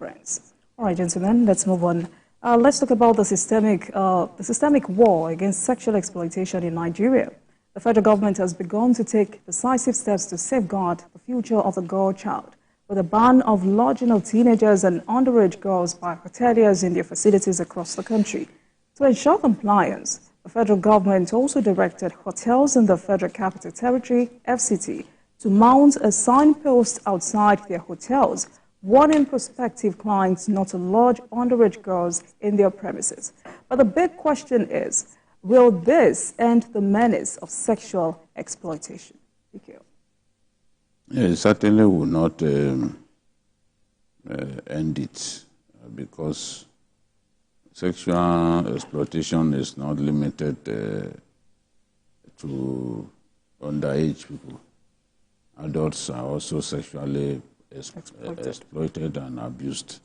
friends. All right, gentlemen, let's move on. Let's talk about the systemic war against sexual exploitation in Nigeria. The federal government has begun to take decisive steps to safeguard the future of the girl child, with a ban of lodging of teenagers and underage girls by hoteliers in their facilities across the country. To ensure compliance, the federal government also directed hotels in the Federal Capital Territory, FCT, to mount a signpost outside their hotels, warning prospective clients not to lodge underage girls in their premises. But the big question is, will this end the menace of sexual exploitation? Thank you. It certainly will not end it, because sexual exploitation is not limited to underage people. Adults are also sexually exploited and abused.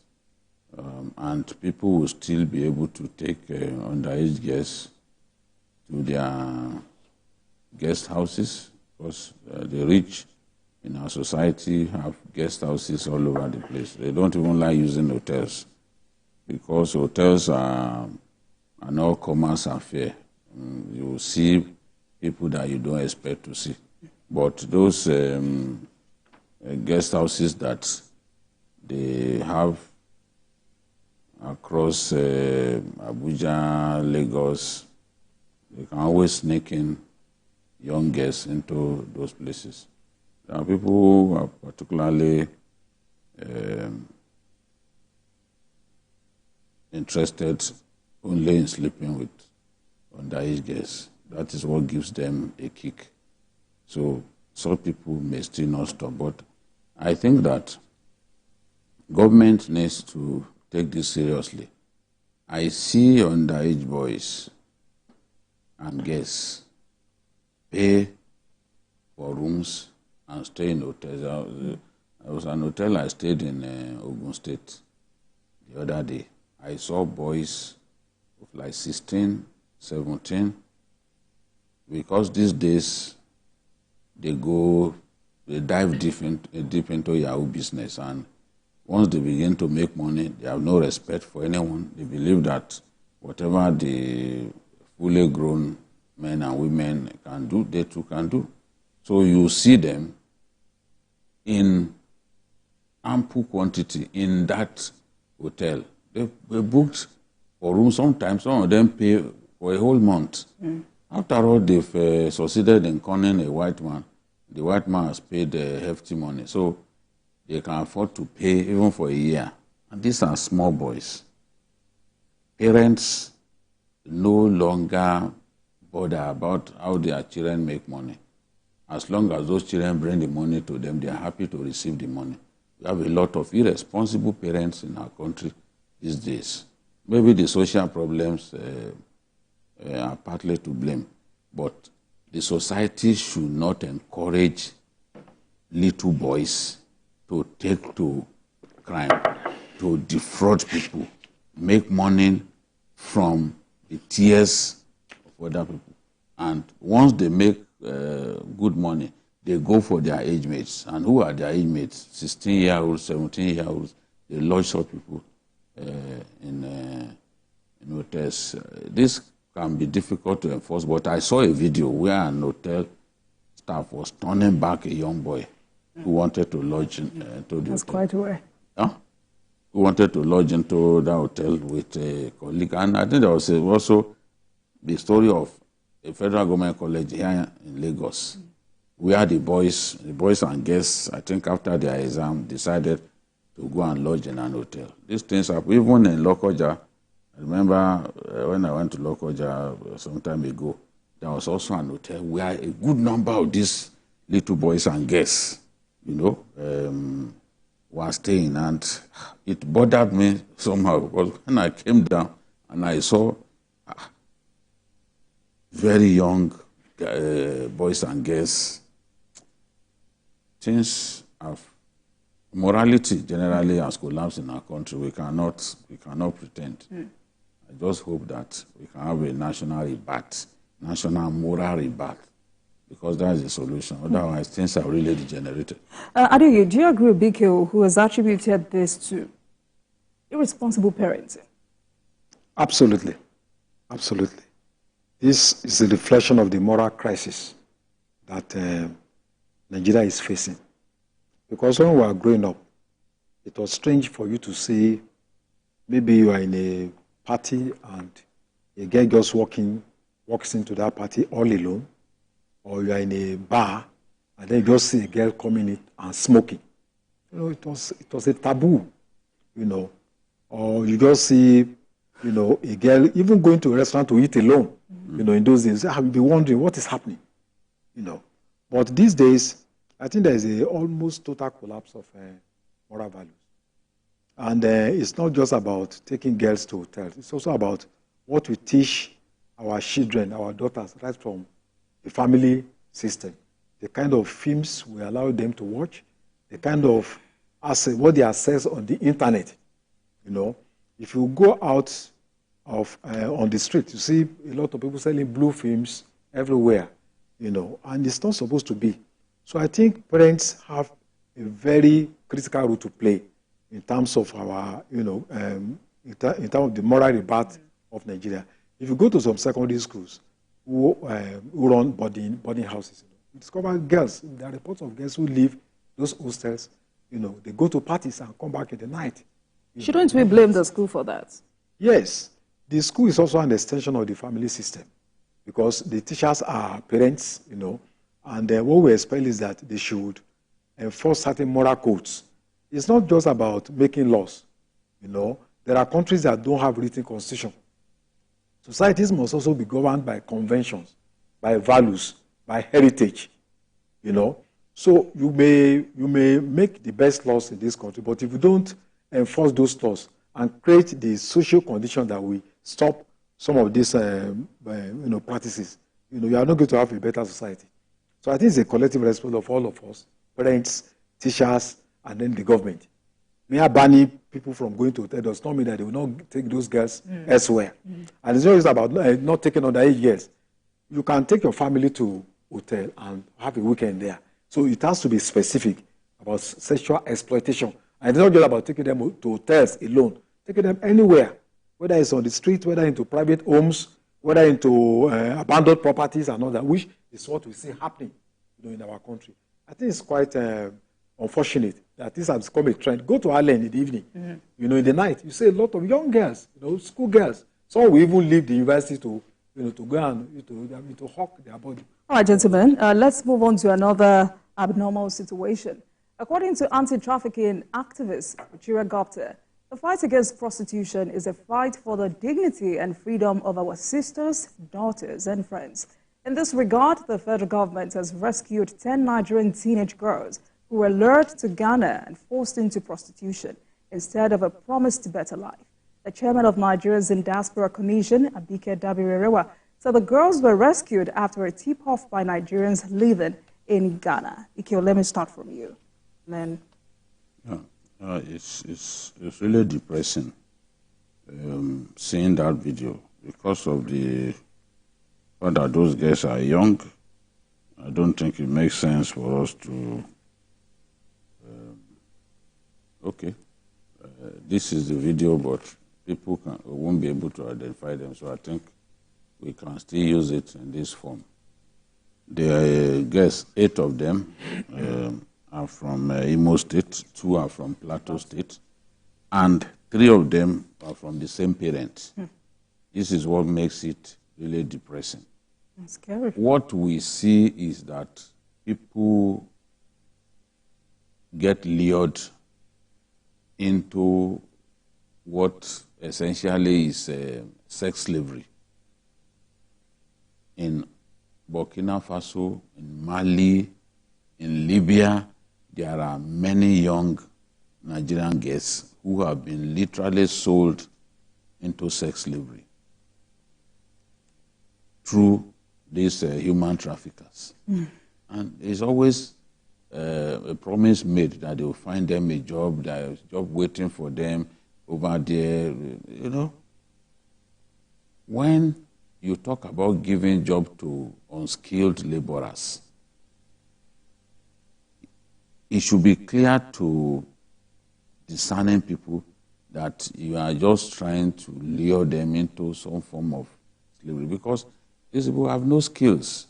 And people will still be able to take underage girls to their guest houses, because the rich in our society have guest houses all over the place. They don't even like using hotels, because hotels are an all-commerce affair. You will see people that you don't expect to see. But those guest houses that they have across Abuja, Lagos, they can always sneak in young girls into those places. There are people who are particularly interested only in sleeping with underage girls. That is what gives them a kick. So some people may still not stop, but I think that government needs to take this seriously. I see underage boys and girls pay for rooms and stay in hotels. There was an hotel I stayed in Ogun State the other day. I saw boys of like 16, 17, because these days they dive deep into Yahoo business, and once they begin to make money, they have no respect for anyone. They believe that whatever the fully grown men and women can do, they too can do. So you see them in ample quantity in that hotel. They booked for room. Sometimes some of them pay for a whole month. After all, they've succeeded in conning a white man. The white man has paid hefty money, so they can afford to pay even for a year. And these are small boys. Parents no longer bother about how their children make money. As long as those children bring the money to them, they are happy to receive the money. We have a lot of irresponsible parents in our country these days. Maybe the social problems are partly to blame, but the society should not encourage little boys to take to crime, to defraud people, make money from the tears of other people. And once they make good money, they go for their age mates. And who are their age mates? 16-year-olds, 17-year-olds. They lodge such people in hotels. This can be difficult to enforce, but I saw a video where an hotel staff was turning back a young boy who wanted to lodge into the That's hotel. quite rare. Huh? Who wanted to lodge into that hotel with a colleague. And I think there was also the story of a federal government college here in Lagos, where the boys and girls, I think after their exam, decided to go and lodge in an hotel. These things happen. Even in Lokoja, I remember when I went to Lokoja some time ago, there was also an hotel where a good number of these little boys and girls, were staying. And it bothered me somehow, because when I came down and I saw very young boys and girls, things have, morality generally has collapsed in our country. We cannot pretend. I just hope that we can have a national rebirth, national moral rebirth, because that is the solution. Otherwise, things are really degenerated. Adeoye, do you agree with BK, who has attributed this to irresponsible parenting? Absolutely. Absolutely. This is a reflection of the moral crisis that Nigeria is facing. Because when we were growing up, it was strange for you to see maybe you are in a party and a girl just walks into that party all alone, or you are in a bar and then you just see a girl coming in and smoking. You know, it was a taboo, you know. Or you just see, you know, a girl even going to a restaurant to eat alone. You know, in those days, I would be wondering what is happening, you know. But these days, I think there is a almost total collapse of moral values. And it's not just about taking girls to hotels. It's also about what we teach our children, our daughters, right from the family system. The kind of films we allow them to watch, the kind of what they access on the internet. You know, if you go out on the street, you see a lot of people selling blue films everywhere, you know, and it's not supposed to be. So I think parents have a very critical role to play in terms of our, you know, in terms of the moral rebirth of Nigeria. If you go to some secondary schools who run boarding houses, you discover girls. There are reports of girls who leave those hostels. You know, they go to parties and come back in the night. Shouldn't we blame the school for that? Yes. The school is also an extension of the family system because the teachers are parents, you know, and what we expect is that they should enforce certain moral codes. It's not just about making laws, you know. There are countries that don't have written constitution. Societies must also be governed by conventions, by values, by heritage, you know. So you may make the best laws in this country, but if you don't enforce those laws and create the social condition that we stop some of these practices, you know, you are not going to have a better society. So I think it's a collective responsibility of all of us, parents, teachers, and then the government. Mere banning people from going to hotel does not mean that they will not take those girls elsewhere. And it's not just about not taking underage girls. You can take your family to hotel and have a weekend there. So it has to be specific about sexual exploitation. And it's not just about taking them to hotels alone. Taking them anywhere, whether it's on the street, whether into private homes, whether into abandoned properties and all that, which is what we see happening, you know, in our country. I think it's quite unfortunate that this has become a trend. Go to Ireland in the evening, you know, in the night, you see a lot of young girls, you know, school girls. Some will even leave the university to, you know, to go and to hawk their body. All right, gentlemen, let's move on to another abnormal situation. According to anti-trafficking activist Nigeria Gupta, the fight against prostitution is a fight for the dignity and freedom of our sisters, daughters, and friends. In this regard, the federal government has rescued 10 Nigerian teenage girls who were lured to Ghana and forced into prostitution instead of a promised better life. The chairman of Nigeria's Diaspora Commission, Abike Dabirerewa, said the girls were rescued after a tip-off by Nigerians living in Ghana. Ikeo, let me start from you. Then. It's really depressing seeing that video because of the fact that those guys are young. I don't think it makes sense for us to. This is the video, but people won't be able to identify them, so I think we can still use it in this form. There are guys, 8 of them. Are from Imo State, 2 are from Plateau State, and 3 of them are from the same parents. This is what makes it really depressing. That's scary. What we see is that people get lured into what essentially is sex slavery. In Burkina Faso, in Mali, in Libya, there are many young Nigerian girls who have been literally sold into sex slavery through these human traffickers. And there's always a promise made that they will find them a job, there's a job waiting for them over there, you know. When you talk about giving job to unskilled laborers, it should be clear to discerning people that you are just trying to lure them into some form of slavery, because these people have no skills.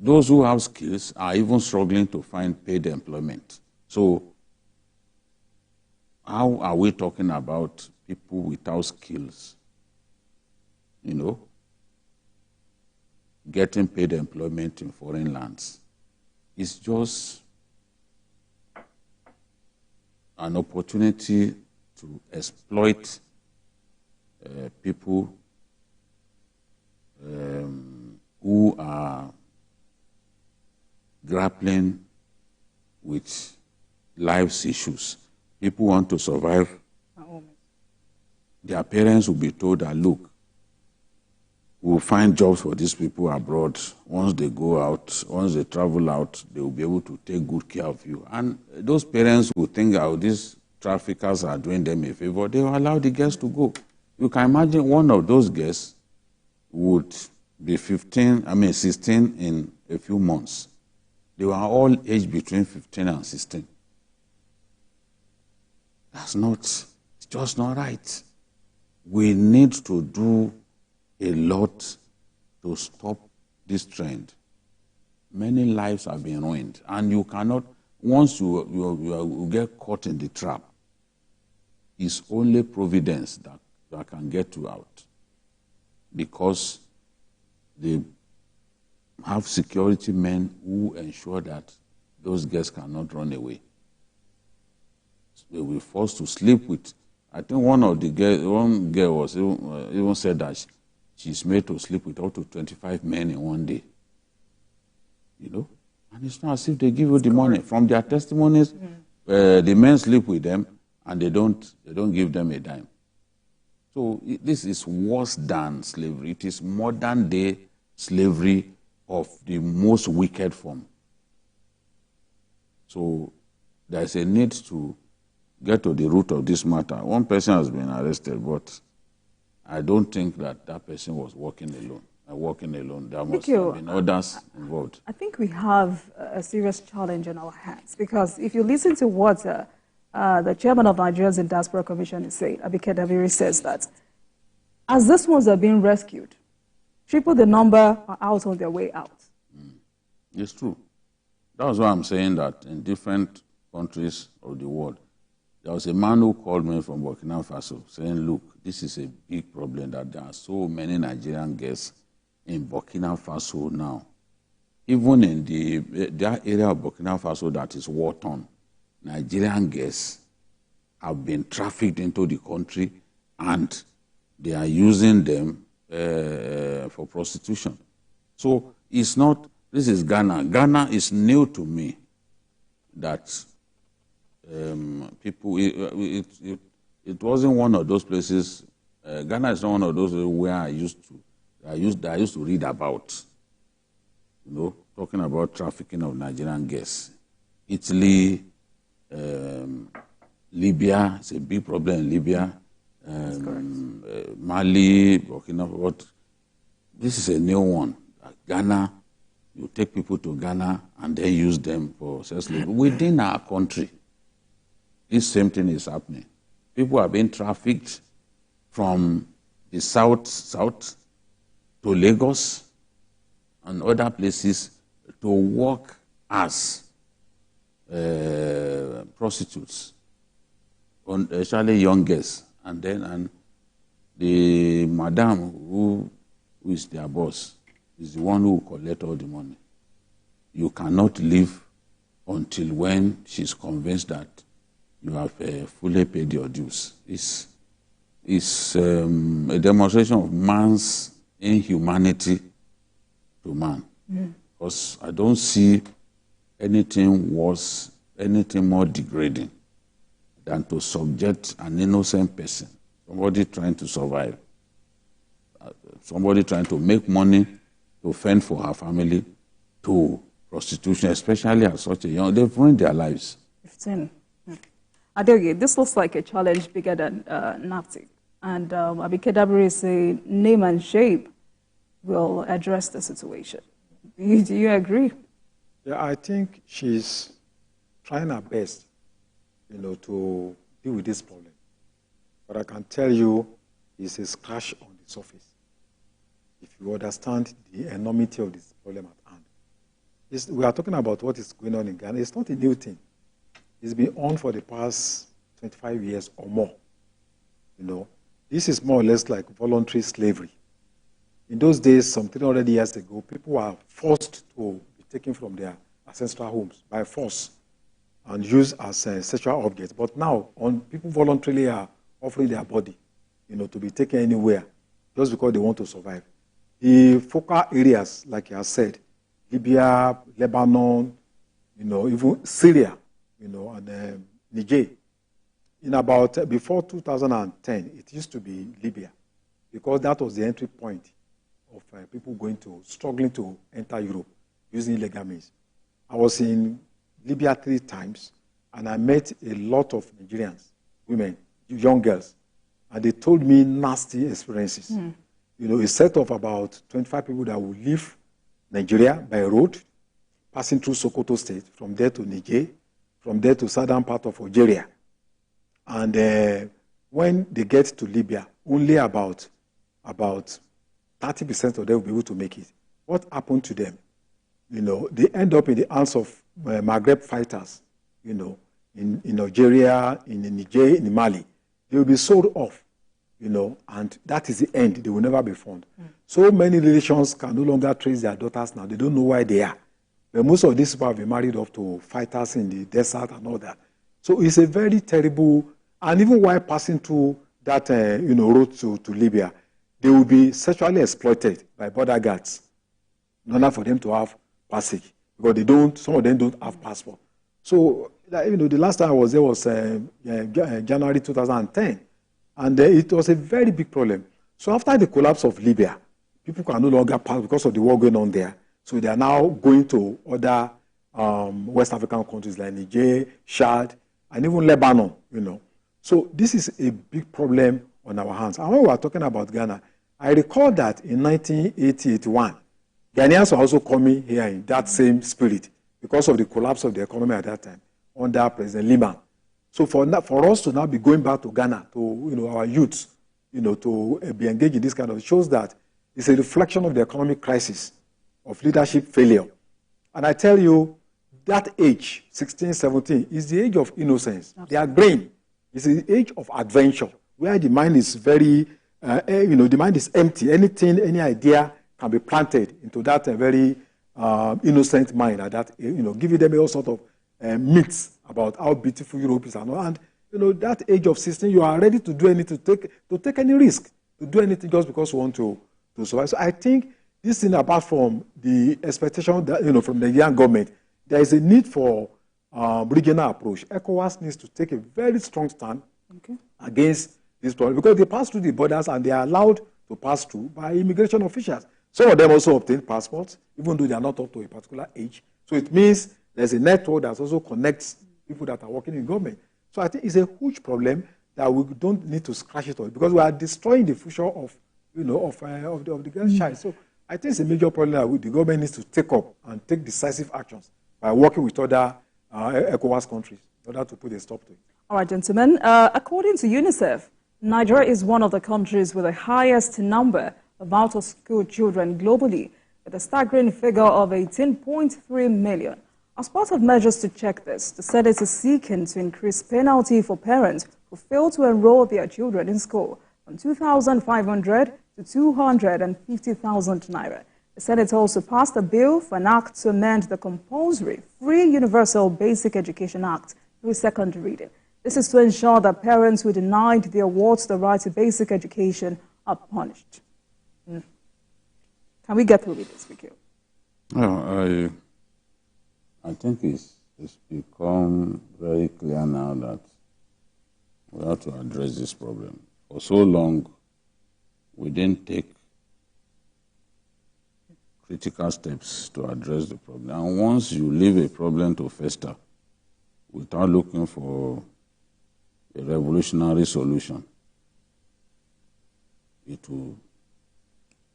Those who have skills are even struggling to find paid employment. So how are we talking about people without skills, getting paid employment in foreign lands? It's just an opportunity to exploit people who are grappling with life's issues. People want to survive. Their parents will be told that, look, we'll find jobs for these people abroad. Once they go out, once they travel out, they will be able to take good care of you. And those parents will think, oh, these traffickers are doing them a favor. They will allow the girls to go. You can imagine one of those girls would be 16 in a few months. They were all aged between 15 and 16. It's just not right. We need to do a lot to stop this trend. Many lives have been ruined, and you cannot, once you get caught in the trap, it's only providence that can get you out, because they have security men who ensure that those girls cannot run away. They will be forced to sleep with. I think one girl was even said that she's made to sleep with up to 25 men in one day. And it's not as if they give you the money. From their testimonies, the men sleep with them and they don't give them a dime. So this is worse than slavery. It is modern day slavery of the most wicked form. So there's a need to get to the root of this matter. One person has been arrested, but I don't think that person was working alone. There must have been others involved. I think we have a serious challenge on our hands, because if you listen to what the chairman of Nigeria's in Diaspora Commission is saying, Abike Dabiri, says that as these ones are being rescued, triple the number are out on their way out. It's true. That's why I'm saying that in different countries of the world, there was a man who called me from Burkina Faso saying, look, this is a big problem that there are so many Nigerian girls in Burkina Faso now. Even in that area of Burkina Faso that is war-torn, Nigerian girls have been trafficked into the country and they are using them for prostitution. So it's not, this is Ghana. Ghana is new to me that people, it wasn't one of those places. Ghana is not one of those where I used to read about, talking about trafficking of Nigerian girls. Italy, Libya, it's a big problem in Libya. Mali, Burkina Faso. This is a new one. Ghana, you take people to Ghana and then use them for sex slavery. Within our country, this same thing is happening. People are being trafficked from the south to Lagos and other places to work as prostitutes, especially young girls. And the madam who is their boss is the one who will collect all the money. You cannot leave until when she's convinced that you have fully paid your dues. It's a demonstration of man's inhumanity to man. Because I don't see anything worse, anything more degrading than to subject an innocent person, somebody trying to survive, somebody trying to make money to fend for her family, to prostitution, especially at such a young, they've ruined their lives. 15. Adeoye, this looks like a challenge bigger than NAFTA. And Abike Dabiri is a name and shape will address the situation. Do you agree? Yeah, I think she's trying her best, to deal with this problem. but I can tell you it's a scratch on the surface. If you understand the enormity of this problem at hand. We are talking about what is going on in Ghana. It's not a new thing. It's been on for the past 25 years or more. You know, this is more or less like voluntary slavery. In those days, some 300 years ago, people were forced to be taken from their ancestral homes by force and used as sexual objects. But now, people voluntarily are offering their body, you know, to be taken anywhere just because they want to survive. The focal areas, like you have said, Libya, Lebanon, you know, even Syria, you know, and Niger. In about, before 2010, it used to be Libya, because that was the entry point of people struggling to enter Europe using illegal means. I was in Libya 3 times, and I met a lot of Nigerians, women, young girls, and they told me nasty experiences. You know, a set of about 25 people that would leave Nigeria by road, passing through Sokoto State, from there to Niger, from there to southern part of Algeria. And when they get to Libya, only about 30% of them will be able to make it. What happened to them? You know, they end up in the hands of Maghreb fighters, you know, in Algeria, in Niger, in Mali. They will be sold off, you know, and that is the end. They will never be found. So many relations can no longer trace their daughters now. They don't know where they are. But most of these people have been married off to fighters in the desert and all that. So it's a very terrible, and even while passing through that you know, road to Libya, they will be sexually exploited by border guards in order for them to have passage, because some of them don't have passport. So, you know, the last time I was there was January 2010, and it was a very big problem. So after the collapse of Libya, people can no longer pass because of the war going on there. So they are now going to other West African countries like Niger, Chad, and even Lebanon, you know. So this is a big problem on our hands. And when we are talking about Ghana, I recall that in 1980-81, Ghanaians were also coming here in that same spirit because of the collapse of the economy at that time under President Liman. So for us to now be going back to Ghana, to, you know, our youths, you know, to be engaged in this kind of, shows that it's a reflection of the economic crisis, of leadership failure. And I tell you, that age, 16, 17, is the age of innocence. Absolutely. They are growing. It's the age of adventure, where the mind is very, you know, the mind is empty. Anything, any idea can be planted into that very innocent mind at that, you know, giving them all sort of myths about how beautiful Europe is and all. And, you know, that age of 16, you are ready to do anything, to take any risk, to do anything just because you want to survive. So I think this thing, apart from the expectation that, you know, from the young government, there is a need for regional approach. ECOWAS needs to take a very strong stand against this problem, because they pass through the borders and they are allowed to pass through by immigration officials. Some of them also obtain passports, even though they are not up to a particular age. So it means there's a network that also connects people that are working in government. So I think it's a huge problem that we don't need to scratch it off, because we are destroying the future of, you know, of the girl child. So I think it's a major problem that the government needs to take up and take decisive actions by working with other ECOWAS countries in order to put a stop to it. All right, gentlemen. According to UNICEF, Nigeria is one of the countries with the highest number of out-of-school children globally, with a staggering figure of 18.3 million. As part of measures to check this, the Senate is seeking to increase penalty for parents who fail to enroll their children in school from 2,500 to 250,000 naira. The Senate also passed a bill for an act to amend the Compulsory Free Universal Basic Education Act through second reading. This is to ensure that parents who denied their wards the right to basic education are punished. Can we get through with this, Vicky? No, I think it's become very clear now that we have to address this problem. For so long, we didn't take critical steps to address the problem. And once you leave a problem to fester without looking for a revolutionary solution, it will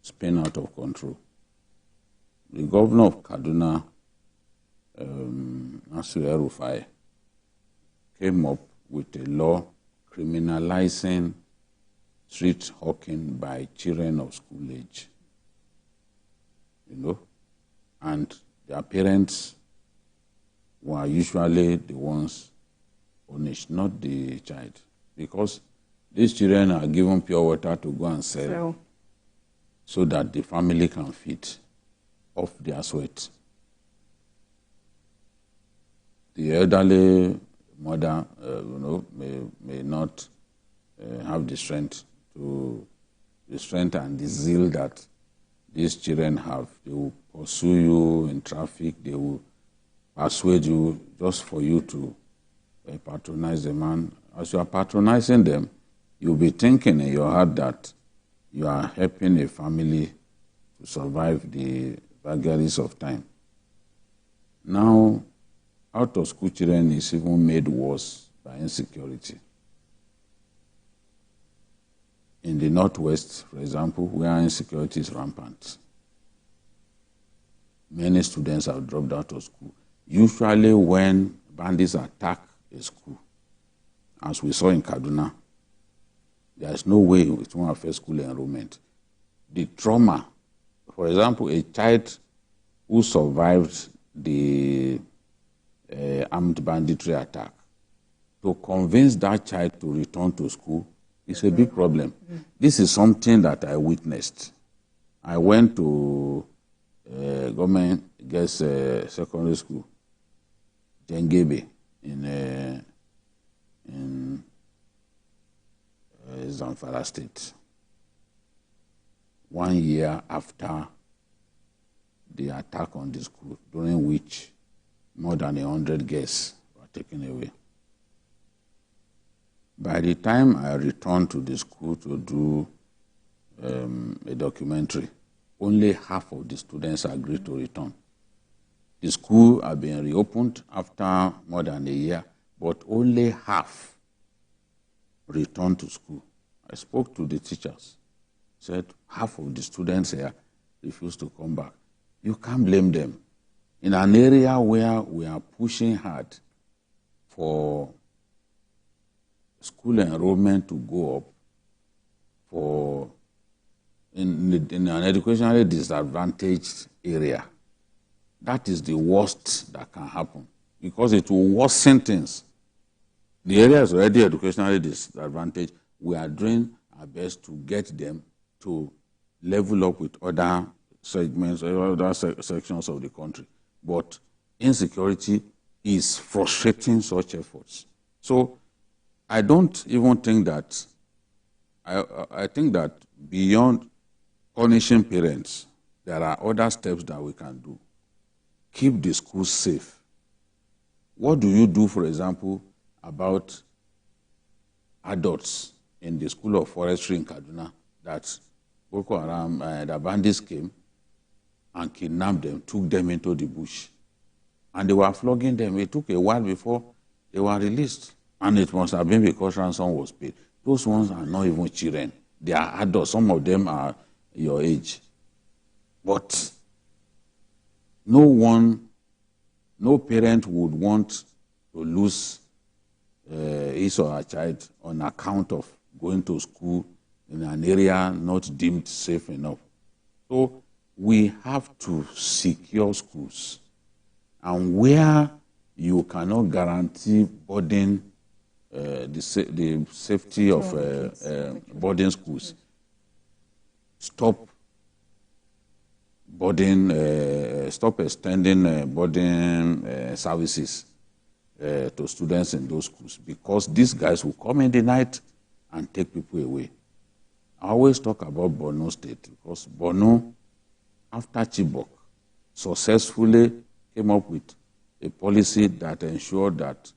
spin out of control. The governor of Kaduna, Nasir El-Rufai, came up with a law criminalizing street hawking by children of school age, and their parents were usually the ones punished, not the child, because these children are given pure water to go and sell so that the family can feed off their sweat. The elderly mother, may not have the strength and the zeal that these children have. They will pursue you in traffic. They will persuade you just for you to patronize them. And as you are patronizing them, you'll be thinking in your heart that you are helping a family to survive the vagaries of time. Now, out-of-school children is even made worse by insecurity. In the Northwest, for example, where insecurity is rampant, many students have dropped out of school. Usually when bandits attack a school, as we saw in Kaduna, there is no way it won't affect school enrollment. The trauma, for example, a child who survived the armed banditry attack, to convince that child to return to school is a big problem. This is something that I witnessed. I went to government girls secondary school, Jengebe, in Zamfara State. 1 year after the attack on the school, during which more than 100 girls were taken away. By the time I returned to the school to do a documentary, only half of the students agreed to return. The school had been reopened after more than a year, but only half returned to school. I spoke to the teachers, said half of the students here refused to come back. You can't blame them. In an area where we are pushing hard for school enrollment to go up, in an educationally disadvantaged area, that is the worst that can happen, because it will worsen things. The area is already educationally disadvantaged. We are doing our best to get them to level up with other segments, other sections of the country. But insecurity is frustrating such efforts. So I don't even think that, I think that beyond punishing parents, there are other steps that we can do. Keep the schools safe. What do you do, for example, about adults in the School of Forestry in Kaduna that Boko Haram, the bandits came and kidnapped them, took them into the bush, and they were flogging them. It took a while before they were released, and it must have been because ransom was paid. Those ones are not even children. They are adults. Some of them are your age. But no parent would want to lose his or her child on account of going to school in an area not deemed safe enough. So we have to secure schools. And where you cannot guarantee boarding, the safety of boarding schools, stop extending boarding services to students in those schools, because these guys will come in the night and take people away. I always talk about Borno State, because Borno, after Chibok, successfully came up with a policy that ensured that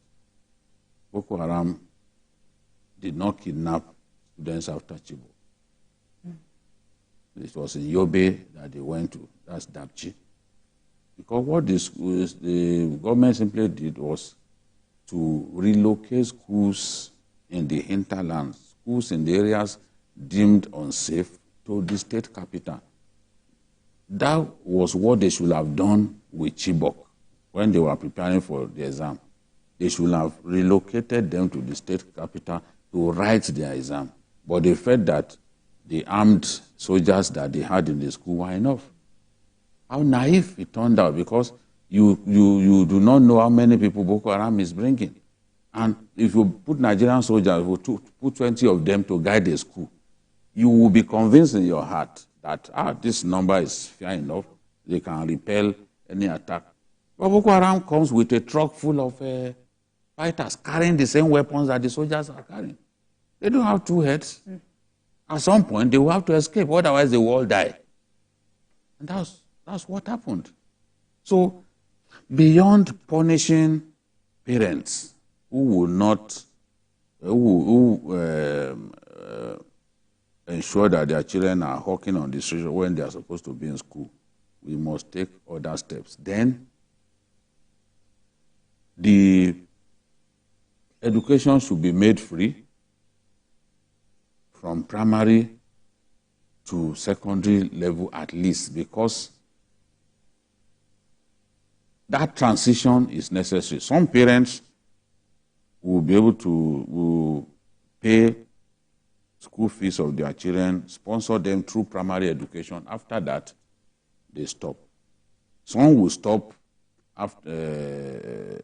Boko Haram did not kidnap students after Chibok. It was in Yobe that they went to, that's Dapchi. Because what the government simply did was to relocate schools in the hinterland, schools in the areas deemed unsafe, to the state capital. That was what they should have done with Chibok when they were preparing for the exam. They should have relocated them to the state capital to write their exam. But they felt that the armed soldiers that they had in the school were enough. How naive it turned out, because you do not know how many people Boko Haram is bringing. And if you put Nigerian soldiers, put 20 of them to guide the school, you will be convinced in your heart that this number is fair enough, they can repel any attack. But Boko Haram comes with a truck full of fighters carrying the same weapons that the soldiers are carrying. They don't have two heads. At some point, they will have to escape, otherwise they will all die. And that's what happened. So, beyond punishing parents who will not, ensure that their children are hawking on the street when they are supposed to be in school, we must take other steps. Then, the education should be made free from primary to secondary level at least, because that transition is necessary. Some parents will be able to pay school fees of their children, sponsor them through primary education. After that, they stop. Some will stop after,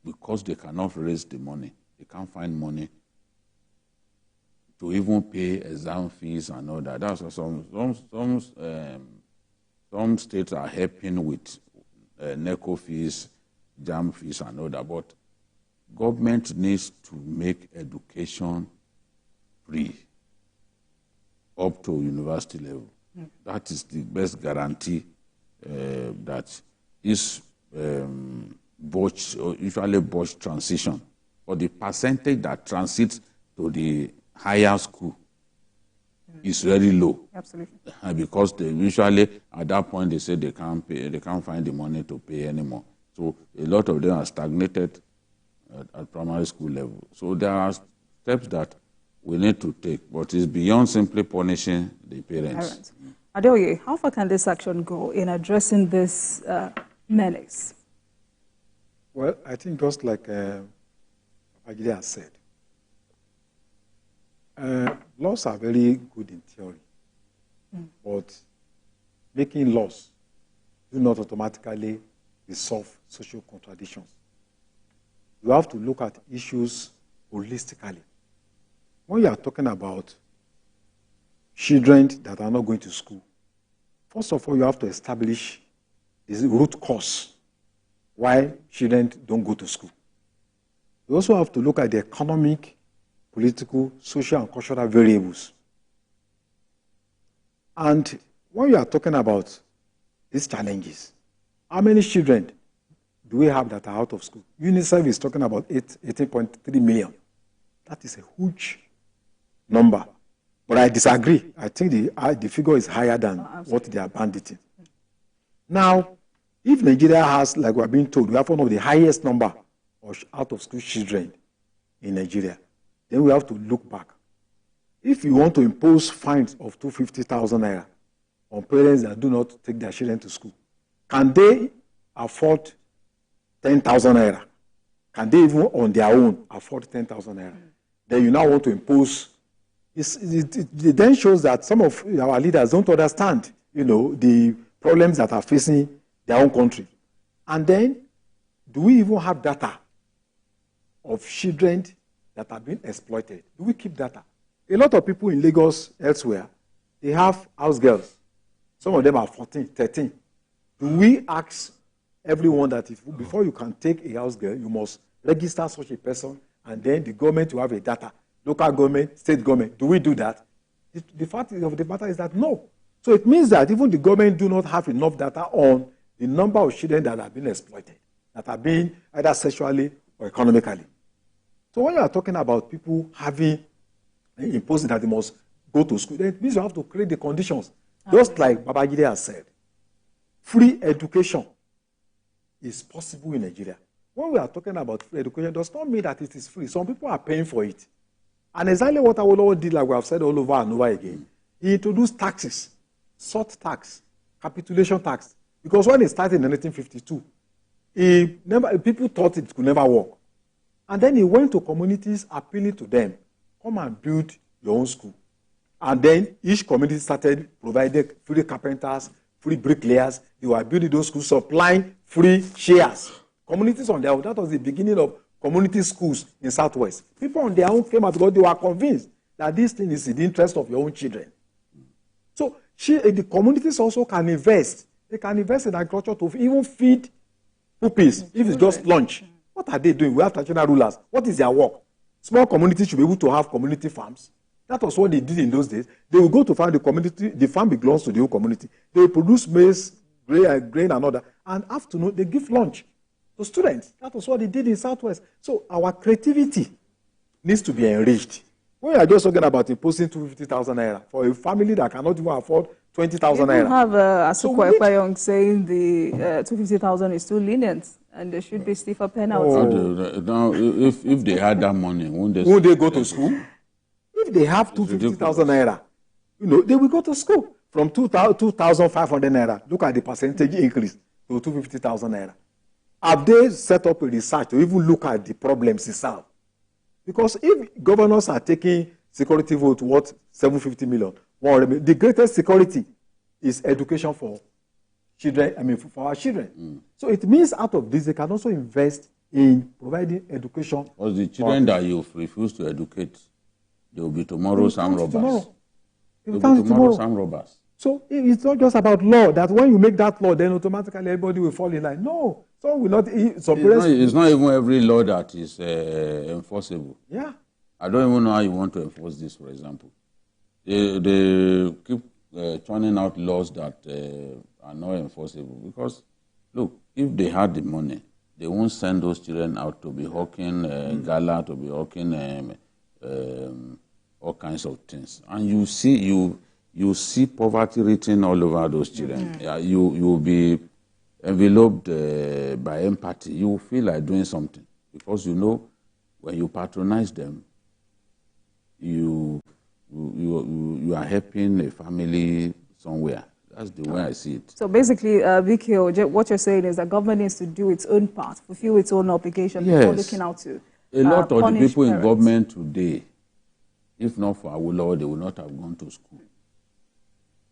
because they cannot raise the money. They can't find money to even pay exam fees and all that. That's some states are helping with NECO fees, JAM fees and all that, but government needs to make education free up to university level. That is the best guarantee that is usually BOSH transition, or the percentage that transits to the higher school is very low. Absolutely. Because they usually, at that point, they say they can't pay, they can't find the money to pay anymore. So a lot of them are stagnated at primary school level. So there are steps that we need to take, but it's beyond simply punishing the parents. Adeoye, how far can this action go in addressing this menace? Well, I think just like Agile has said, laws are very good in theory, but making laws do not automatically resolve social contradictions. You have to look at issues holistically. When you are talking about children that are not going to school, first of all, you have to establish the root cause why children don't go to school. You also have to look at the economic, political, social, and cultural variables. And when you are talking about these challenges, how many children do we have that are out of school? UNICEF is talking about 18.3 million. That is a huge number. But I disagree. I think the figure is higher than what they are banditing. Now, if Nigeria has, like we are being told, we have one of the highest number of out-of-school children in Nigeria, then we have to look back. If you want to impose fines of 250,000 naira on parents that do not take their children to school, can they afford 10,000 naira? Can they even on their own afford 10,000 naira? Then you now want to impose. It then shows that some of our leaders don't understand, the problems that are facing their own country. And then, do we even have data of children that are being exploited? Do we keep data? A lot of people in Lagos, elsewhere, they have house girls. Some of them are 14, 13. Do we ask everyone that before you can take a house girl, you must register such a person, and then the government will have a data, local government, state government? Do we do that? The fact of the matter is that no. So it means that even the government do not have enough data on the number of children that are being exploited, that are being either sexually or economically. So when you are talking about people having imposing that they must go to school, then it means you have to create the conditions. Just like Babajide has said, free education is possible in Nigeria. When we are talking about free education, it does not mean that it is free. Some people are paying for it. And exactly what Awolowo did, like we have said all over and over again, he introduced taxes, salt tax, capitulation tax. Because when it started in 1952, people thought it could never work. And then he went to communities appealing to them, come and build your own school. And then each community started providing free carpenters, free bricklayers. They were building those schools, supplying free chairs. Communities on their own. That was the beginning of community schools in Southwest. People on their own came out because they were convinced that this thing is in the interest of your own children. So the communities also can invest. They can invest in agriculture to even feed puppies if it's just lunch. What are they doing? We have traditional rulers. What is their work? Small communities should be able to have community farms. That was what they did in those days. They will go to farm the community. The farm belongs to the whole community. They will produce maize, grain and other. And afternoon, they give lunch to students. That was what they did in Southwest. So our creativity needs to be enriched. We are just talking about imposing 250,000 naira for a family that cannot even afford 20,000 naira. You have Asukwa Ekpayong saying the 250,000 is too lenient and there should be stiffer penalties. Oh. Now, if they had that money, won't they go to school? If they have 250,000 naira, they will go to school. From 2,500 naira, look at the percentage increase to 250,000 naira. Have they set up a research to even look at the problems itself? Because if governors are taking security vote worth 750 million, the greatest security is education for children, for our children. So it means out of this, they can also invest in providing education. Because the children that you refuse to educate, they will be tomorrow's armed robbers. They will be tomorrow's armed robbers. So it's not just about law, that when you make that law, then automatically everybody will fall in line. No, some will not. It's not even every law that is enforceable. Yeah. I don't even know how you want to enforce this, for example. They keep churning out laws that are not enforceable. Because, look, if they had the money, they won't send those children out to be hawking gala, to be hawking all kinds of things. And you see poverty written all over those children. You will be enveloped by empathy. You will feel like doing something. Because when you patronize them, you are helping a family somewhere. That's the way I see it. So basically, Vicky, what you're saying is that government needs to do its own part, fulfill its own obligation before looking out to a lot of the people parents. in government today, if not for our law, they would not have gone to school.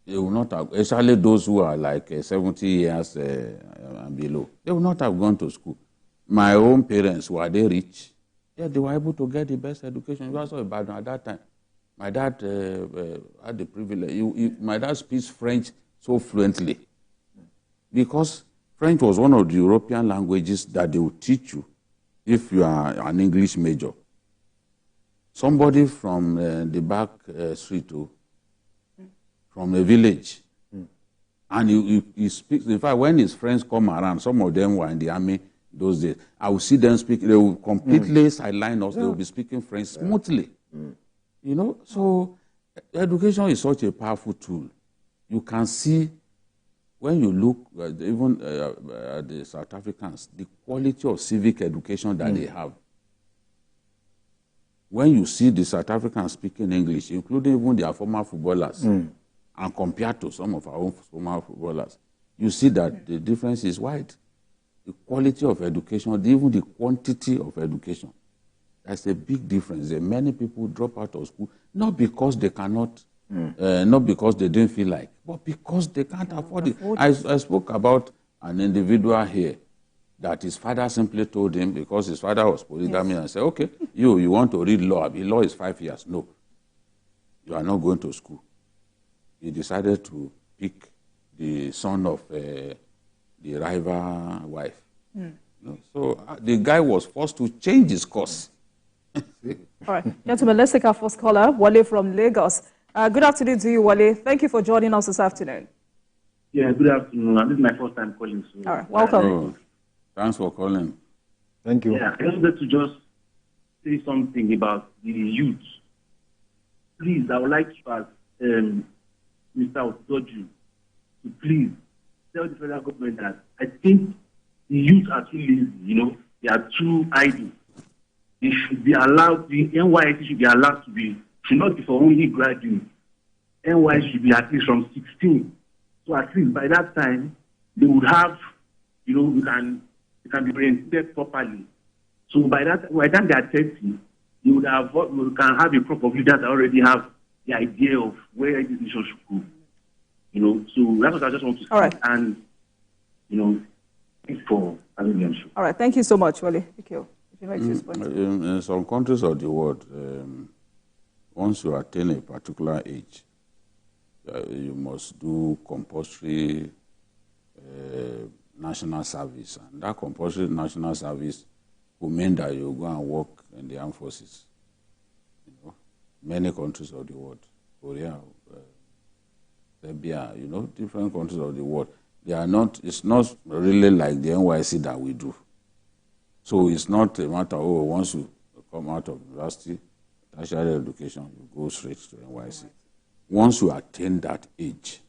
They will not have, especially those who are like 70 years and below, they will not have gone to school. My own parents, were they rich? Yeah, they were able to get the best education. It was also bad at that time. My dad had the privilege. My dad speaks French so fluently because French was one of the European languages that they would teach you if you are an English major. Somebody from the back street, from a village, and he speaks. In fact, when his friends come around, some of them were in the army those days. I will see them speak. They will completely sideline us. They will be speaking French smoothly. So education is such a powerful tool. You can see when you look even at the South Africans, the quality of civic education that they have. When you see the South Africans speaking English, including even their former footballers, and compared to some of our own former footballers, you see that the difference is wide. The quality of education, even the quantity of education, that's a big difference. Many people drop out of school, not because they cannot, not because they didn't feel like, but because they can't afford it. I spoke about an individual here that his father simply told him, because his father was polygamy, and said, okay, you want to read law. Law is 5 years. No, you are not going to school. He decided to pick the son of the rival wife. So the guy was forced to change his course. All right, gentlemen, let's take our first caller, Wale from Lagos. Good afternoon to you, Wale. Thank you for joining us this afternoon. Yeah, good afternoon. This is my first time calling. So all right, welcome. Thanks for calling. Thank you. Yeah, I wanted to just say something about the youth. Please, I would like to ask Mr. Otoju to please tell the federal government that I think the youth are too lazy, they are too idle. They should be allowed, the NYSC should be allowed to be, should not be for only graduates. NYSC should be at least from 16. So at least by that time, they would have, we can be oriented properly. So by the time they are 30, you would have, we can have a crop of leaders that already have the idea of where this nation should go. You know, so that's what I just want to say. All right. And, you know, thanks for having me on the show. All right. Thank you so much, Wale. Thank you. If you like to respond. In some countries of the world, once you attain a particular age, you must do compulsory national service. And that compulsory national service will mean that you go and work in the armed forces. You know, many countries of the world, Korea, Serbia, you know, different countries of the world, they are not, it's not really like the NYC that we do. So it's not a matter, oh, once you come out of university, tertiary education, you go straight to NYC. Once you attain that age,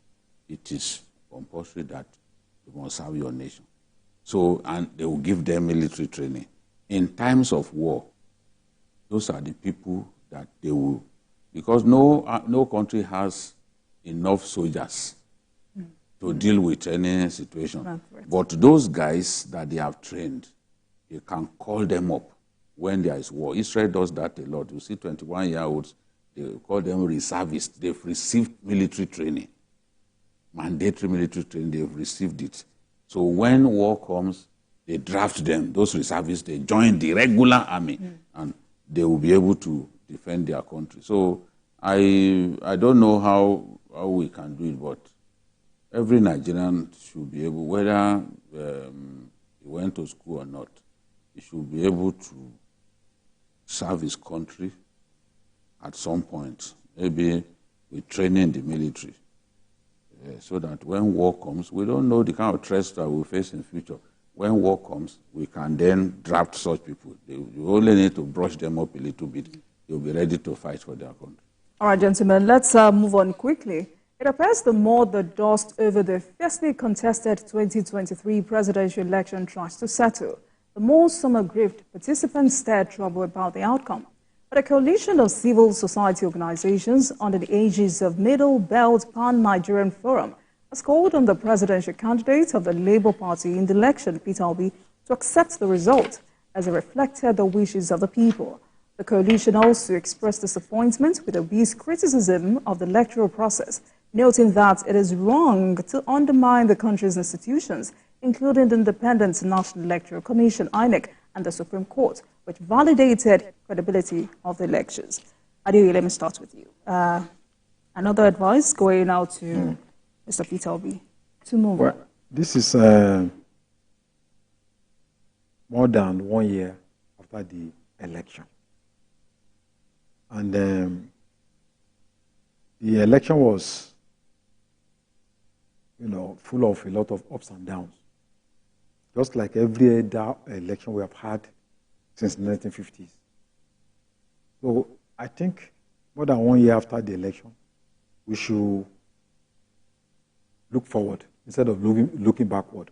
it is compulsory that you must serve your nation. So, and they will give them military training. In times of war, those are the people that they will, because no country has enough soldiers to deal with any situation. Right. But those guys that they have trained, you can call them up when there is war. Israel does that a lot. You see 21-year-olds, they call them reservists. They've received military training, mandatory military training, they've received it. So when war comes, they draft them, those reservists, they join the regular army, and they will be able to defend their country. So I don't know how we can do it, but every Nigerian should be able, whether he went to school or not, he should be able to serve his country at some point, maybe with training in the military, so that when war comes, we don't know the kind of threats that we'll face in the future. When war comes, we can then draft such people. You only need to brush them up a little bit. They'll be ready to fight for their country. All right, gentlemen, let's move on quickly. It appears the more the dust over the fiercely contested 2023 presidential election tries to settle, the more some aggrieved participants stir trouble about the outcome. But a coalition of civil society organizations under the aegis of Middle Belt Pan-Nigerian Forum has called on the presidential candidate of the Labour Party in the election, Peter Obi, to accept the result as it reflected the wishes of the people. The coalition also expressed disappointment with Obi's criticism of the electoral process, noting that it is wrong to undermine the country's institutions, including the Independent National Electoral Commission, INEC, and the Supreme Court, which validated credibility of the elections. Adeoye, let me start with you. Another advice going out to Mr. Peter Obi to move on. This is more than 1 year after the election. And the election was, you know, full of a lot of ups and downs. Just like every other election we have had since the 1950s. So I think more than 1 year after the election, we should look forward instead of looking backward.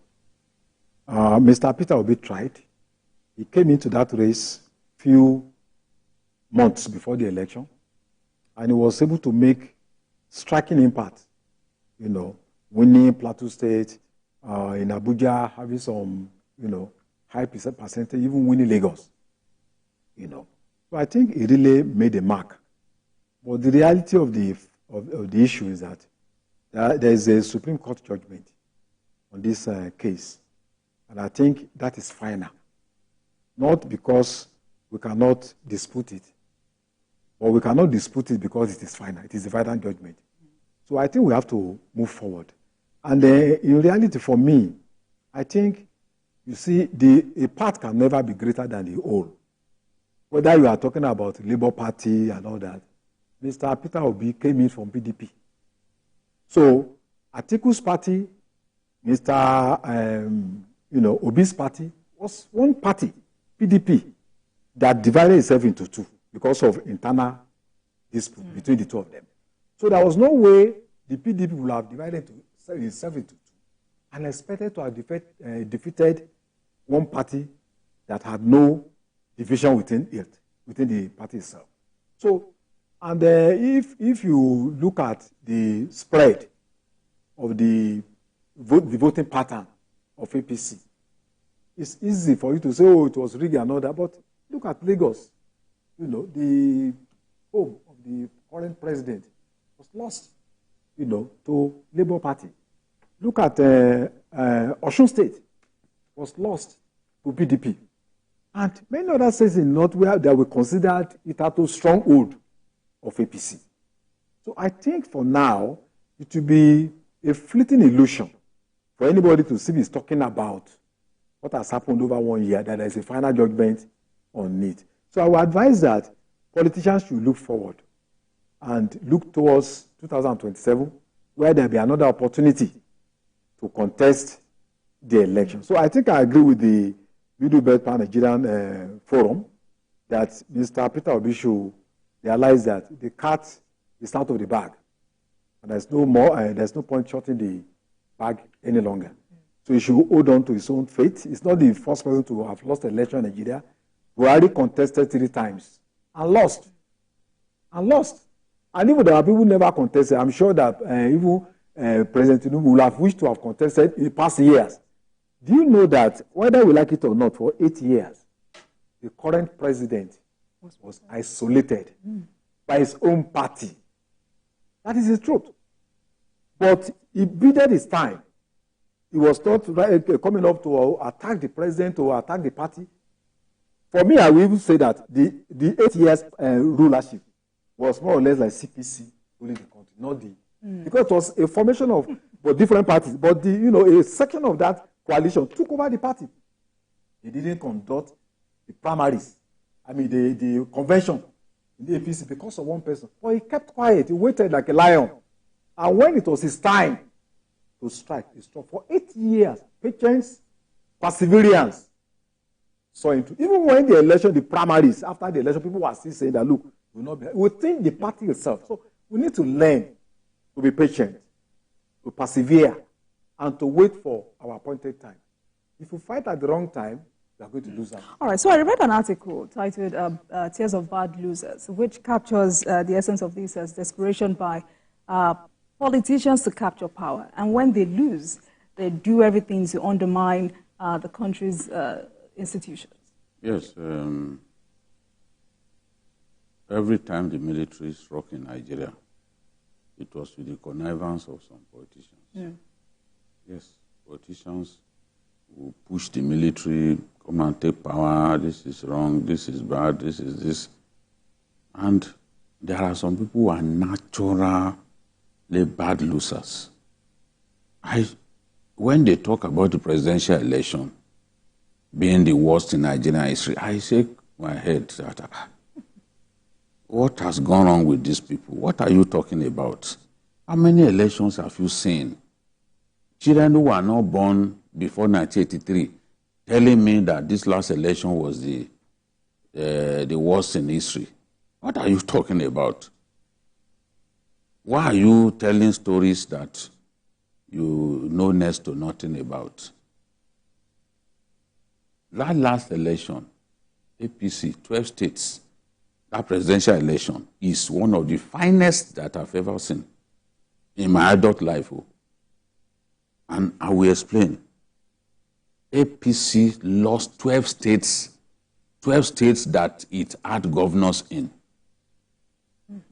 Mr. Peter Obi tried. He came into that race few months before the election, and he was able to make striking impact, you know, winning Plateau State, in Abuja, having some, you know, high percentage, even winning Lagos, you know. So I think he really made a mark. But the reality of the issue is that there is a Supreme Court judgment on this case, and I think that is final. Not because we cannot dispute it, but we cannot dispute it because it is final. It is a final judgment. So I think we have to move forward. And in reality, for me, I think, you see, a part can never be greater than the whole. Whether you are talking about Labour Party and all that, Mr. Peter Obi came in from PDP. So Atiku's party, Mr. Obi's party was one party, PDP, that divided itself into two because of internal dispute between the two of them. So there was no way the PDP would have divided itself into two and expected to have defeated one party that had no division within it, within the party itself. So, and if you look at the spread of the voting pattern of APC, it's easy for you to say, oh, it was rigged and all that, but look at Lagos. the home of the current president was lost, to Labour Party. Look at Osun State was lost to PDP. And many other states in North where they were considered it as a stronghold of APC. So I think for now, it will be a fleeting illusion for anybody to see is talking about what has happened over 1 year, that there is a final judgment on it. So I would advise that politicians should look forward and look towards 2027, where there will be another opportunity to contest the election. So I think I agree with the Middle Belt Pan Nigerian Forum that Mr. Peter Obi should realize that the cat is out of the bag. And there's no point shutting the bag any longer. So he should hold on to his own fate. He's not the first person to have lost an election in Nigeria. Buhari contested 3 times and lost. And lost. And even there are people who never contested. I'm sure that even President Tinubu would have wished to have contested in past years. Do you know that, whether we like it or not, for 8 years, the current president was isolated by his own party? That is the truth. But he bided his time. He was not coming up to attack the president or attack the party. For me, I will even say that the 8 years rulership was more or less like CPC ruling the country, not the... Because it was a formation of different parties. But a section of that coalition took over the party. They didn't conduct the primaries. I mean, the convention in the APC because of one person. But he kept quiet. He waited like a lion. And when it was his time to strike, he struck. For 8 years, patience, perseverance. So even when the election, the primaries, after the election, people were still saying that, look, we'll not be within the party itself. So we need to learn to be patient, to persevere, and to wait for our appointed time. If we fight at the wrong time, we are going to lose out. All right, so I read an article titled Tears of Bad Losers, which captures the essence of this as desperation by politicians to capture power. And when they lose, they do everything to undermine the country's institutions. Yes. Every time the military struck in Nigeria, it was with the connivance of some politicians. Yeah. Yes, politicians who push the military, come and take power, this is wrong, this is bad, this is this. And there are some people who are naturally bad losers. When they talk about the presidential election being the worst in Nigerian history, I shake my head. What has gone on with these people? What are you talking about? How many elections have you seen? Children who were not born before 1983 telling me that this last election was the worst in history. What are you talking about? Why are you telling stories that you know next to nothing about? That last election, APC, 12 states, that presidential election is one of the finest that I've ever seen in my adult life. And I will explain. APC lost 12 states that it had governors in.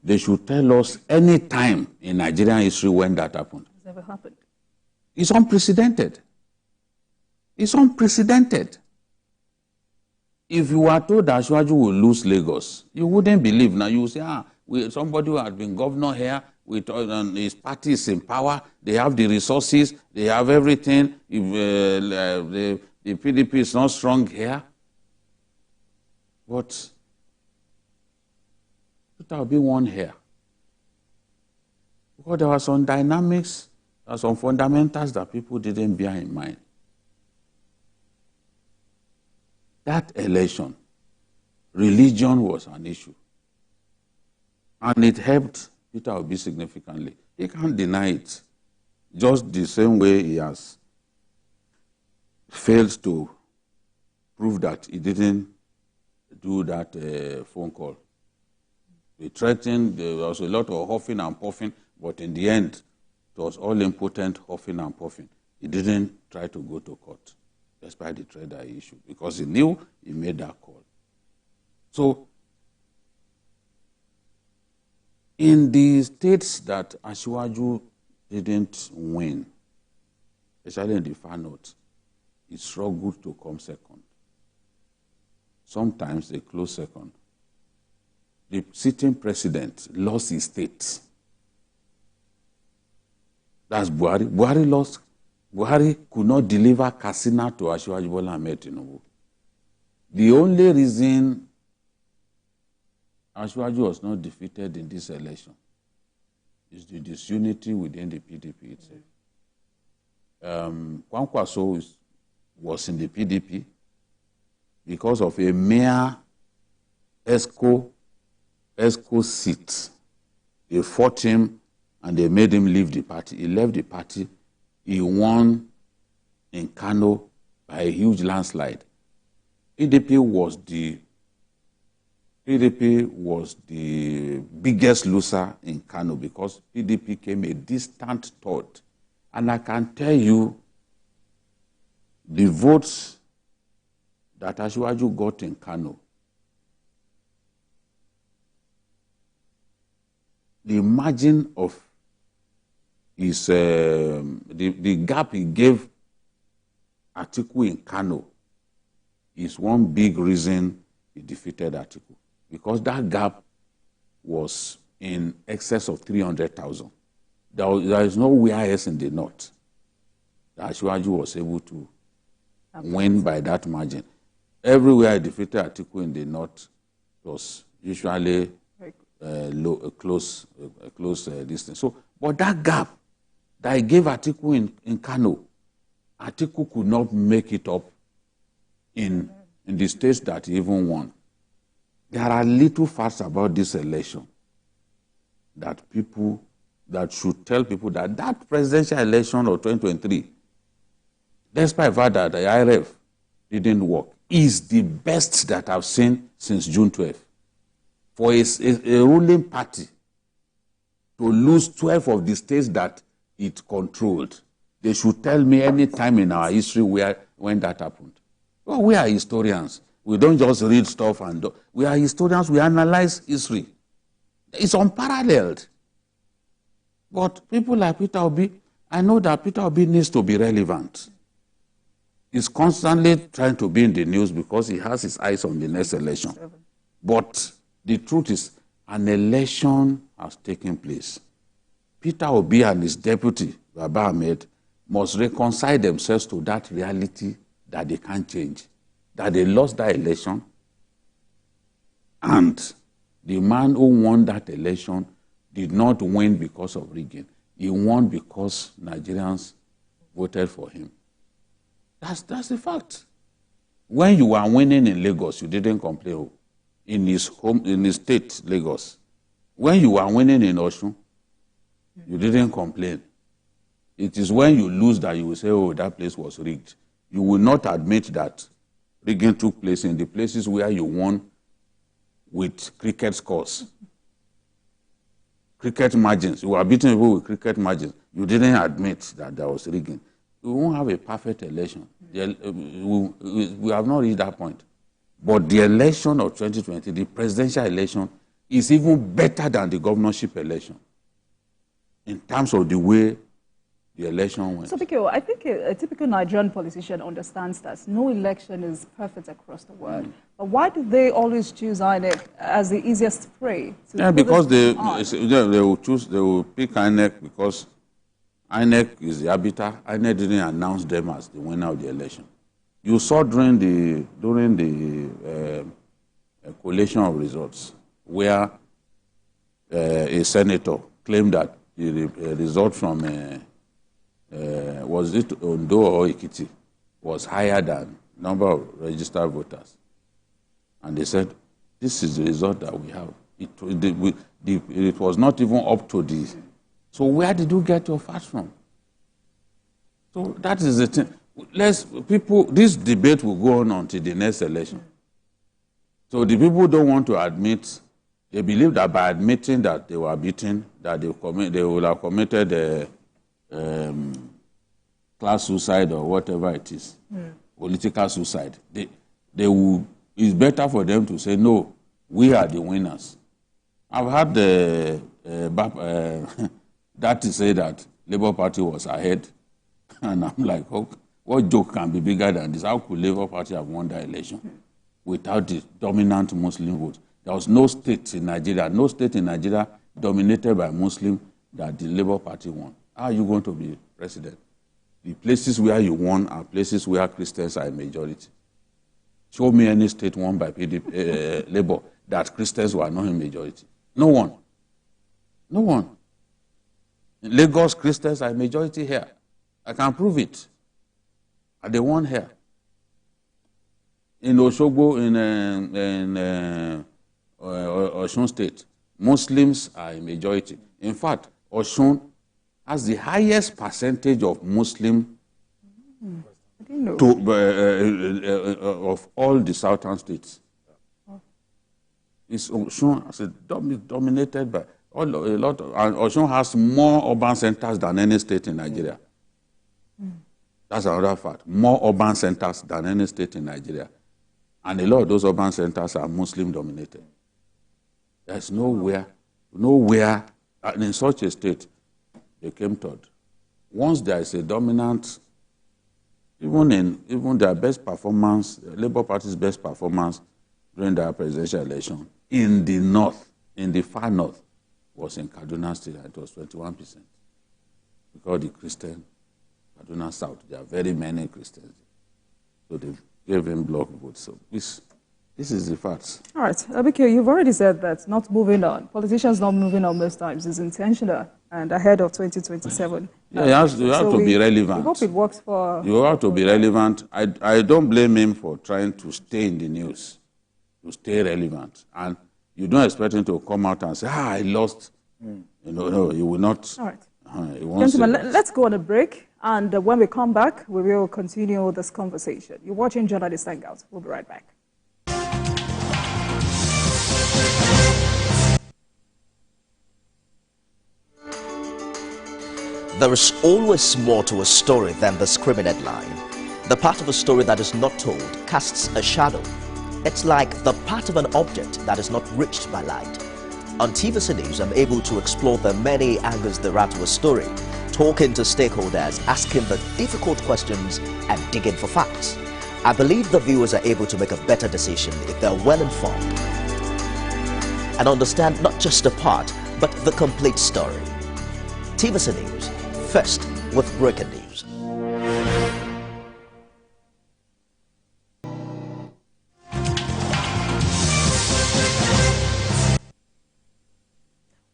They should tell us any time in Nigerian history when that happened. It's never happened. It's unprecedented. It's unprecedented. If you were told that Ashwaju will lose Lagos, you wouldn't believe. Now you say, somebody who had been governor here, his party is in power, they have the resources, they have everything. If the PDP is not strong here, but there will be one here. Because there were some dynamics, there were some fundamentals that people didn't bear in mind. That election, religion was an issue. And it helped Peter Obi significantly. He can't deny it. Just the same way he has failed to prove that he didn't do that phone call. He threatened, there was a lot of huffing and puffing, but in the end, it was all impotent huffing and puffing. He didn't try to go to court, despite the threat that he issued, because he knew he made that call. So In the states that Asiwaju didn't win, especially in the far north, he struggled to come second. Sometimes a close second. The sitting president lost his state. That's Buhari. Buhari lost. Buhari could not deliver Katsina to Asiwaju Bola Ahmed Tinubu. The only reason Asiwaju was not defeated in this election is the disunity within the PDP itself. Kwankwaso was in the PDP because of a mere ESCO seat. They fought him and they made him leave the party. He left the party. He won in Kano by a huge landslide. PDP was the biggest loser in Kano because PDP came a distant third. And I can tell you the votes that Asiwaju got in Kano, the margin of his, the gap he gave Atiku in Kano is one big reason he defeated Atiku. Because that gap was in excess of 300,000. There is nowhere else in the north that Asiwaju was able to win by that margin. Everywhere I defeated Atiku in the north was usually a close distance. So, but that gap that I gave Atiku in Kano, Atiku could not make it up in the states that he even won. There are little facts about this election that should tell people that presidential election of 2023, despite the fact that the IRF didn't work, is the best that I've seen since June 12th. For a ruling party to lose 12 of the states that it controlled, they should tell me any time in our history when that happened. Well, we are historians. We don't just read stuff we are historians. We analyze history. It's unparalleled. But people like Peter Obi, I know that Peter Obi needs to be relevant. He's constantly trying to be in the news because he has his eyes on the next election. But the truth is, an election has taken place. Peter Obi and his deputy, Baba Ahmed, must reconcile themselves to that reality that they can't change, that they lost that election, and the man who won that election did not win because of rigging. He won because Nigerians voted for him. That's the fact. When you were winning in Lagos, you didn't complain. In his state, Lagos. When you were winning in Osun, you didn't complain. It is when you lose that you will say, oh, that place was rigged. You will not admit that rigging took place in the places where you won with cricket scores. Cricket margins. You were beating people with cricket margins. You didn't admit that there was rigging. We won't have a perfect election. We have not reached that point. But the election of 2020, the presidential election, is even better than the governorship election in terms of the way the election went. So, Biko, I think a typical Nigerian politician understands that no election is perfect across the world. But why do they always choose INEC as the easiest prey? Yeah, because they will pick INEC because INEC is the arbiter. INEC didn't announce them as the winner of the election. You saw during the collation of results where a senator claimed that the result from was it Ondo or Ekiti was higher than number of registered voters, and they said this is the result that we have. It was not even up to this. So where did you get your facts from? So that is the thing. This debate will go on until the next election. So the people don't want to admit, they believe that by admitting that they were beaten, that they will have committed class suicide or whatever it is, political suicide. It's better for them to say, no, we are the winners. I've had that to say that Labour Party was ahead. And I'm like, oh, what joke can be bigger than this? How could Labour Party have won that election without the dominant Muslim vote? There was no state in Nigeria dominated by Muslim that the Labour Party won. How are you going to be president? The places where you won are places where Christians are a majority. Show me any state won by Labour that Christians were not a majority. No one. No one. In Lagos, Christians are a majority here. I can prove it. And they won here. In Oshogbo, in Osun State, Muslims are a majority. In fact, Osun has the highest percentage of Muslim of all the southern states. It's Osun dominated by a lot of, and Osun has more urban centers than any state in Nigeria. That's another fact. More urban centers than any state in Nigeria. And a lot of those urban centers are Muslim dominated. There's nowhere, and in such a state, they came third. Once there is a dominant, even their best performance, the Labour Party's best performance during their presidential election in the north, in the far north, was in Kaduna State, and it was 21%. Because the Christian, Kaduna South, there are very many Christians. So they gave him block votes. So this is the facts. All right. Abike, you've already said that not moving on. Politicians not moving on most times is intentional and ahead of 2027. Yeah, you have to be relevant. I hope it works for... You have to be relevant. I don't blame him for trying to stay in the news, to stay relevant. And you don't expect him to come out and say, I lost. No, he will not. All right. Gentlemen, let's go on a break. And when we come back, we will continue this conversation. You're watching Journalist Hangout. We'll be right back. There is always more to a story than the screaming headline. The part of a story that is not told casts a shadow. It's like the part of an object that is not reached by light. On TVC News, I'm able to explore the many angles there are to a story, talking to stakeholders, asking the difficult questions, and digging for facts. I believe the viewers are able to make a better decision if they're well informed and understand not just a part, but the complete story. TVC News, first with breaking news.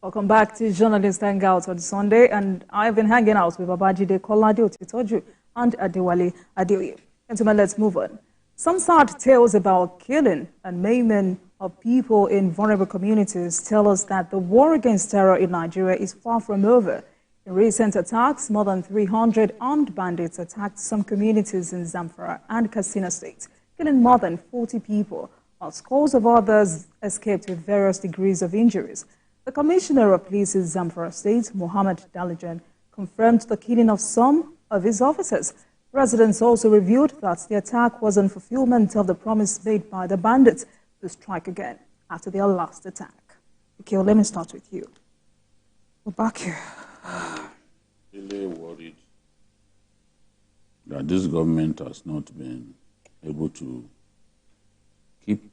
Welcome back to Journalist Hangout on Sunday, and I've been hanging out with Babajide Kolade Otitoju and Adewale Adeoye. Gentlemen, let's move on. Some sad tales about killing and maiming of people in vulnerable communities tell us that the war against terror in Nigeria is far from over. In recent attacks, more than 300 armed bandits attacked some communities in Zamfara and Katsina states, killing more than 40 people, while scores of others escaped with various degrees of injuries. The Commissioner of Police in Zamfara State, Mohammed Dalijan, confirmed the killing of some of his officers. Residents also revealed that the attack was in fulfillment of the promise made by the bandits to strike again after their last attack. Okay, let me start with you. We're back here. Really worried that this government has not been able to keep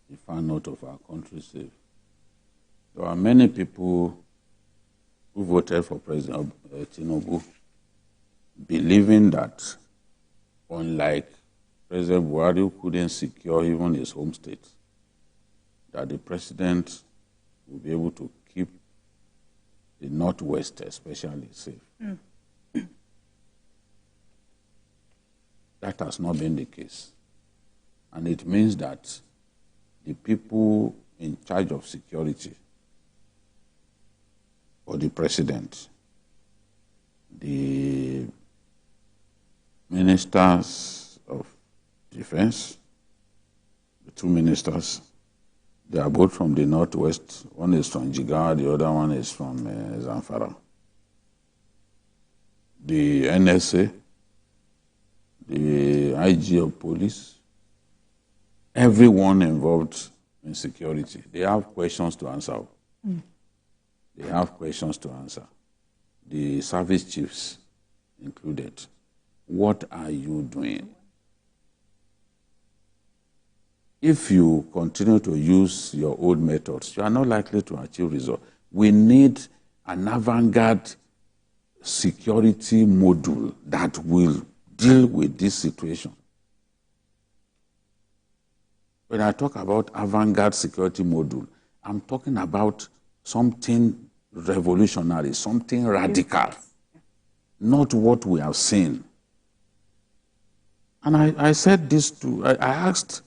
the far north of our country safe. There are many people who voted for President Tinubu believing that, unlike President Buhari, who couldn't secure even his home state, that the president will be able to keep the Northwest especially safe. That has not been the case. And it means that the people in charge of security, or the president, the ministers of defense, the two ministers, they are both from the Northwest. One is from Jigawa, the other one is from Zamfara. The NSA, the IG of police, everyone involved in security, they have questions to answer. They have questions to answer. The service chiefs included. What are you doing? If you continue to use your old methods, you are not likely to achieve results. We need an avant-garde security module that will deal with this situation. When I talk about avant-garde security module, I'm talking about something revolutionary, something radical, not what we have seen. And I said this to, I asked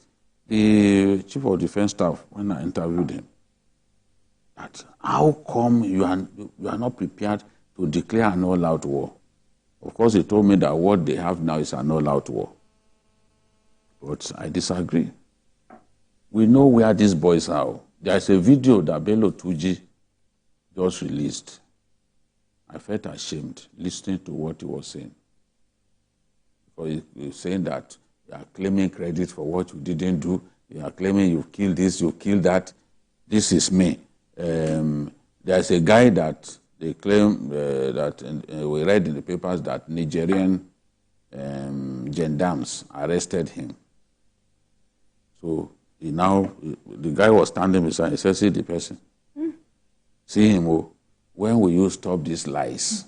the Chief of Defense Staff when I interviewed him, that how come you are not prepared to declare an all-out war? Of course, he told me that what they have now is an all-out war. But I disagree. We know where these boys are. There's a video that Bello Tuji just released. I felt ashamed listening to what he was saying. Because he was saying that you are claiming credit for what you didn't do. You are claiming you killed this, you killed that. This is me. There's a guy that they claim that we read in the papers that Nigerian gendarmes arrested him. So the guy was standing beside. He said, "See the person, see him. Oh, when will you stop these lies?"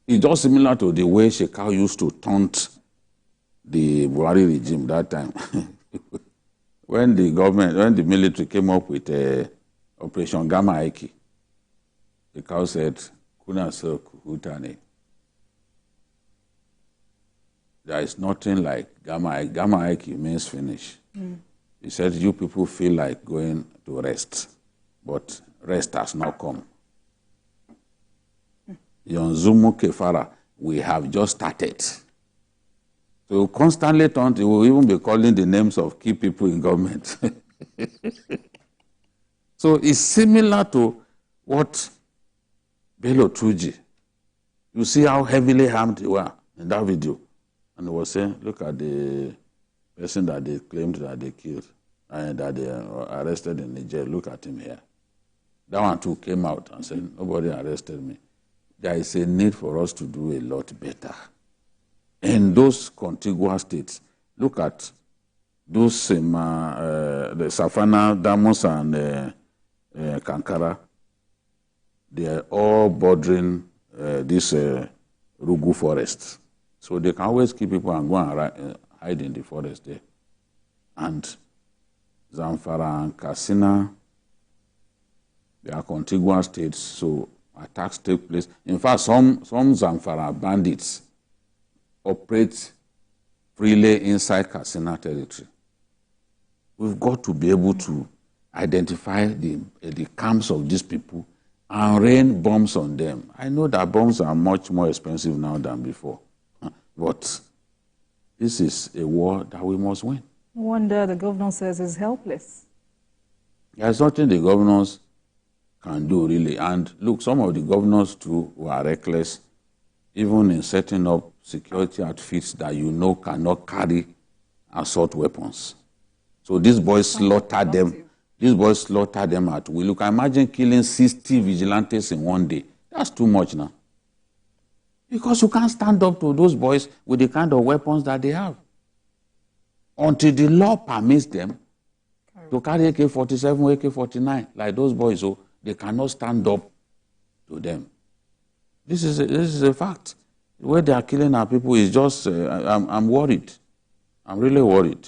It's just similar to the way Shekau used to taunt the Buhari regime that time. When the military came up with Operation Gamma Aiki, Shekau said, "Kuna sok hutane." There is nothing like Gamma Aiki. Gamma Aiki means finish. He said, "You people feel like going to rest, but rest has not come. Yonzumu Kefara, we have just started." So constantly taunt, he will even be calling the names of key people in government. So it's similar to what Bello Tuji. You see how heavily harmed they were in that video. And he was saying, look at the person that they claimed that they killed and that they arrested in Niger. Look at him here. That one too came out and said, nobody arrested me. There is a need for us to do a lot better. In those contiguous states, look at those the Savannah, Damos, and Kankara. They are all bordering this Rugu forest. So they can always keep people and go and hide in the forest there. And Zamfara and Katsina, they are contiguous states, so attacks take place. In fact, some Zamfara bandits operate freely inside Katsina territory. We've got to be able to identify the camps of these people and rain bombs on them. I know that bombs are much more expensive now than before, but this is a war that we must win. No wonder the governor says he's helpless. There's nothing the governors can do, really. And look, some of the governors, too, were reckless, even in setting up security outfits that you know cannot carry assault weapons. So these boys slaughtered them. These boys slaughtered them at will. Look, imagine killing 60 vigilantes in one day. That's too much now. Because you can't stand up to those boys with the kind of weapons that they have. Until the law permits them to carry AK-47, AK-49, like those boys, so they cannot stand up to them. This is a fact. The way they are killing our people is just, I'm worried. I'm really worried.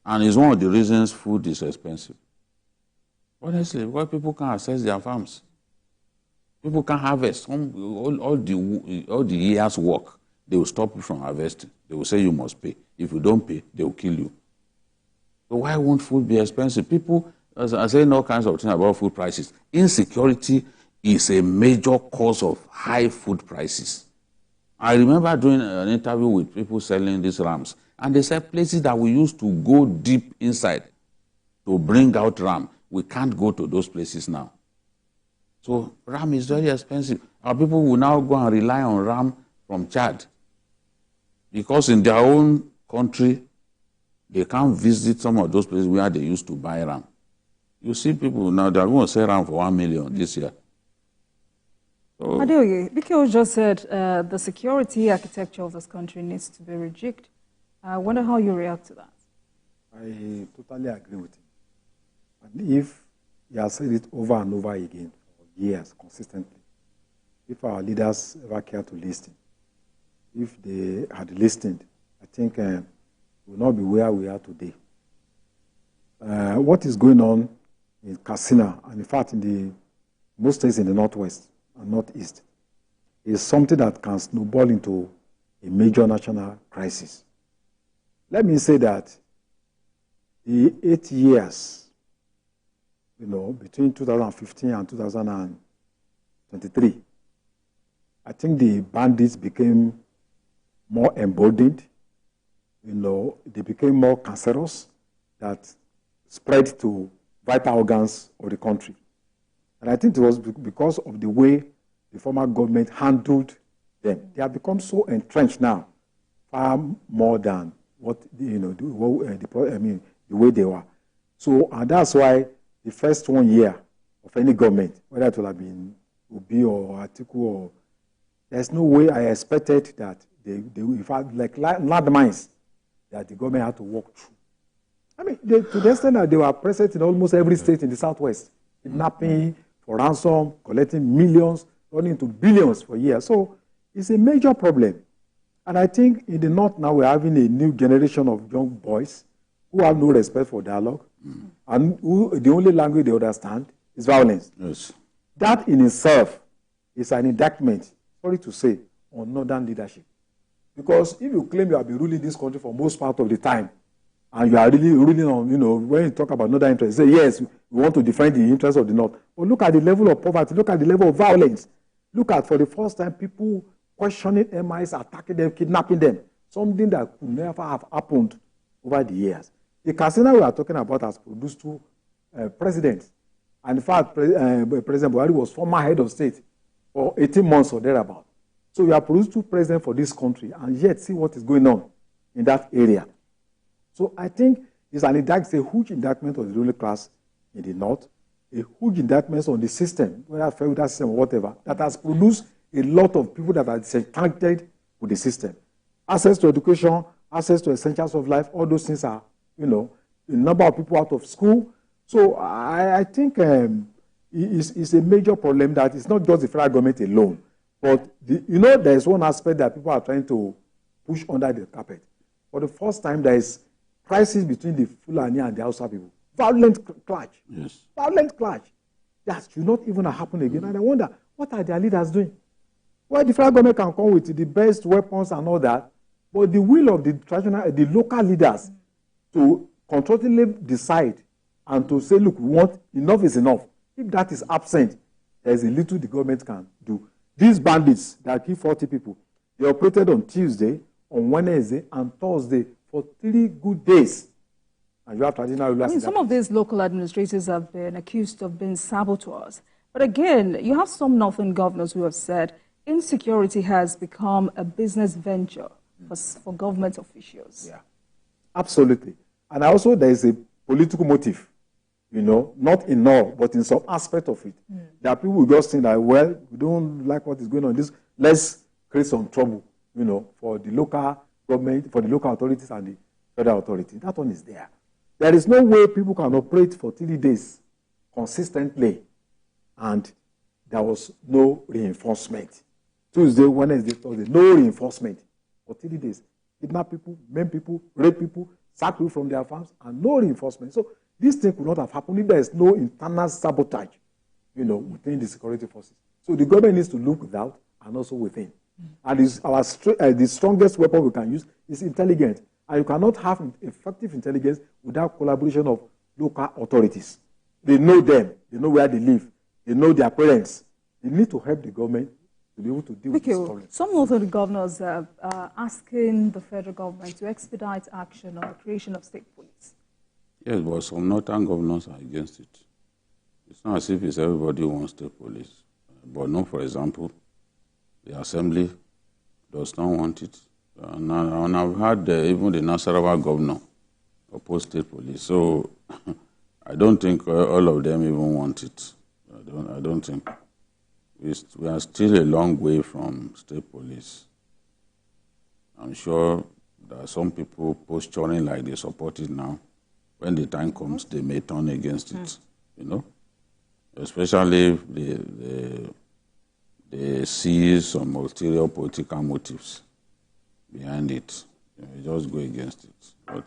And it's one of the reasons food is expensive. Honestly, because people can't access their farms. People can't harvest. All the year's work, they will stop you from harvesting. They will say you must pay. If you don't pay, they will kill you. So why won't food be expensive? People are saying all kinds of things about food prices. Insecurity is a major cause of high food prices. I remember doing an interview with people selling these rams, and they said places that we used to go deep inside to bring out ram, we can't go to those places now. So ram is very expensive. Our people will now go and rely on ram from Chad, because in their own country, they can't visit some of those places where they used to buy ram. You see people now, they're going to sell ram for 1 million this year. So, Adeoye, Biko just said the security architecture of this country needs to be rejigged. I wonder how you react to that. I totally agree with him. And if he has said it over and over again for years, consistently, if our leaders ever care to listen, if they had listened, I think we will not be where we are today. What is going on in Katsina, and in fact in the most states in the Northwest and Northeast, is something that can snowball into a major national crisis. Let me say that the 8 years, between 2015 and 2023, I think the bandits became more emboldened. They became more cancerous, that spread to vital organs of the country. And I think it was because of the way the former government handled them. They have become so entrenched now, far more than what the way they were. So, and that's why the first 1 year of any government, whether it will have been Obi or Atiku, or there's no way I expected that they in fact, like landmines that the government had to walk through. I mean, to the extent that they were present in almost every state in the Southwest, kidnapping for ransom, collecting millions, running into billions for years. So it's a major problem. And I think in the North now we're having a new generation of young boys who have no respect for dialogue, and who the only language they understand is violence. yes. That in itself is an indictment, sorry to say, on northern leadership. Because if you claim you have been ruling this country for most part of the time, and you are really ruling on, when you talk about northern interests, say, yes, we want to defend the interests of the North. But look at the level of poverty, look at the level of violence. Look at, for the first time, people questioning MIs, attacking them, kidnapping them. Something that could never have happened over the years. The Katsina we are talking about has produced two presidents. And in fact, President Buhari was former head of state for 18 months or thereabout. So we have produced two presidents for this country, and yet see what is going on in that area. So I think it's a huge indictment of the ruling class in the North, a huge indictment on the system, whether feudal system or whatever, that has produced a lot of people that are disenchanted with the system. Access to education, access to essentials of life, all those things are, a number of people out of school. So I think it's a major problem that it's not just the federal government alone, but there's one aspect that people are trying to push under the carpet. For the first time, there is crisis between the Fulani and the Hausa people. Violent clash. Yes. Violent clash. That should not even happen again. And I wonder, what are their leaders doing? Well, the federal government can come with the best weapons and all that, but the will of the local leaders to controllably decide and to say, look, we want, enough is enough. If that is absent, there is a little the government can do. These bandits that kill 40 people, they operated on Tuesday, on Wednesday, and Thursday for 3 good days. And you have traditional rulers. Some of these local administrators have been accused of being saboteurs. But again, you have some northern governors who have said insecurity has become a business venture for government officials. Yeah, absolutely. And also there is a political motive, not in all, but in some aspect of it. There are people who just think that, well, we don't like what is going on. Let's create some trouble, for the local government, for the local authorities and the federal authority. That one is there. There is no way people can operate for 3 days consistently, and there was no reinforcement. Tuesday, Wednesday, Thursday, no reinforcement for 3 days. Kidnap people, maim people, rape people, sack people from their farms, and no reinforcement. So this thing could not have happened if there is no internal sabotage, within the security forces. So the government needs to look without and also within. And the strongest weapon we can use is intelligence. And you cannot have effective intelligence without collaboration of local authorities. They know them. They know where they live. They know their parents. They need to help the government to be able to deal with this problem. Some of the governors are asking the federal government to expedite action on the creation of state police. Yes, but some northern governors are against it. It's not as if it's everybody who wants state police. Borno, for example, the assembly does not want it. And I've had even the Nasarawa governor oppose state police. So I don't think all of them even want it. I don't think. we are still a long way from state police. I'm sure there are some people posturing like they support it now. When the time comes, they may turn against it, you know? Especially if they see some ulterior political motives behind it. You just go against it. But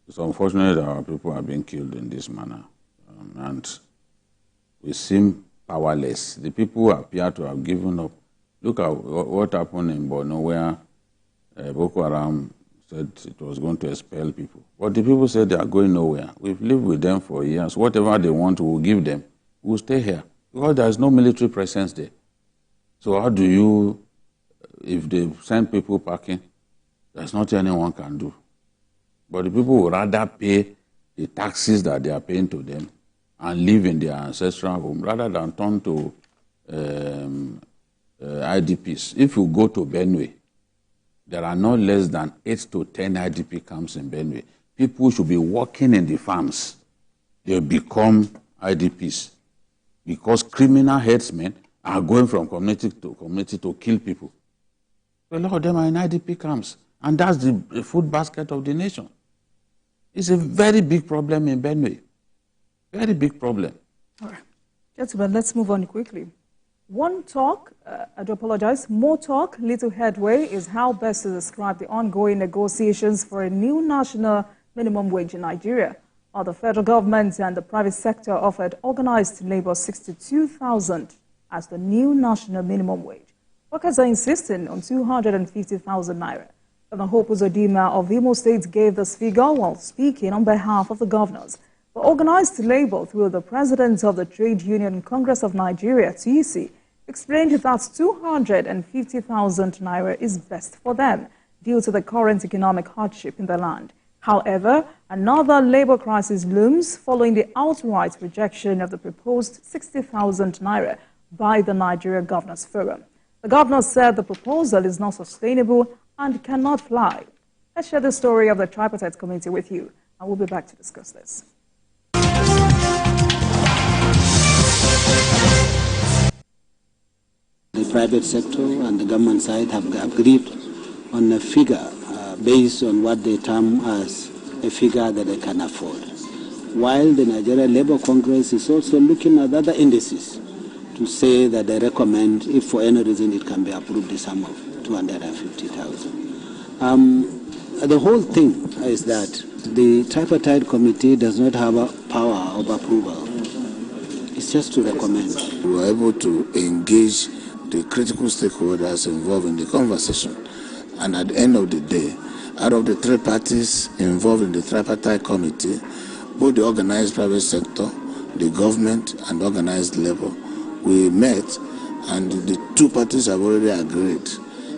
it's unfortunate that our people are being killed in this manner. And we seem powerless. The people appear to have given up. Look at what happened in Borno, where Boko Haram said it was going to expel people. But the people said they are going nowhere. We've lived with them for years. Whatever they want, we'll give them. We'll stay here. Because there is no military presence there. So how do you, if they send people packing, there's nothing anyone can do. But the people would rather pay the taxes that they are paying to them and live in their ancestral home rather than turn to IDPs. If you go to Benue, there are no less than 8 to 10 IDP camps in Benue. People should be working in the farms. They become IDPs because criminal headsmen are going from community to kill people. A lot of them are in IDP camps, and that's the food basket of the nation. It's a very big problem in Benue. Very big problem. All right. Gentlemen, let's move on quickly. One talk, I do apologize, more talk, little headway is how best to describe the ongoing negotiations for a new national minimum wage in Nigeria. While the federal government and the private sector offered organized labor 62,000 as the new national minimum wage. Workers are insisting on 250,000 naira. Governor Hope Uzodinma of Imo State gave this figure while speaking on behalf of the governors. For organized labor through the president of the Trade Union Congress of Nigeria, TVC, explained that 250,000 naira is best for them due to the current economic hardship in the land. However, another labor crisis looms following the outright rejection of the proposed 60,000 naira by the Nigeria Governors Forum. The governor said the proposal is not sustainable and cannot fly. Let's share the story of the tripartite committee with you, and we'll be back to discuss this. The private sector and the government side have agreed on a figure based on what they term as a figure that they can afford. While the Nigeria Labour Congress is also looking at other indices to say that they recommend, if for any reason it can be approved, the sum of 250,000. The whole thing is that the tripartite committee does not have a power of approval. It's just to recommend. We were able to engage the critical stakeholders involved in the conversation. And at the end of the day, out of the 3 parties involved in the tripartite committee, both the organized private sector, the government, and organized labor, we met, and the 2 parties have already agreed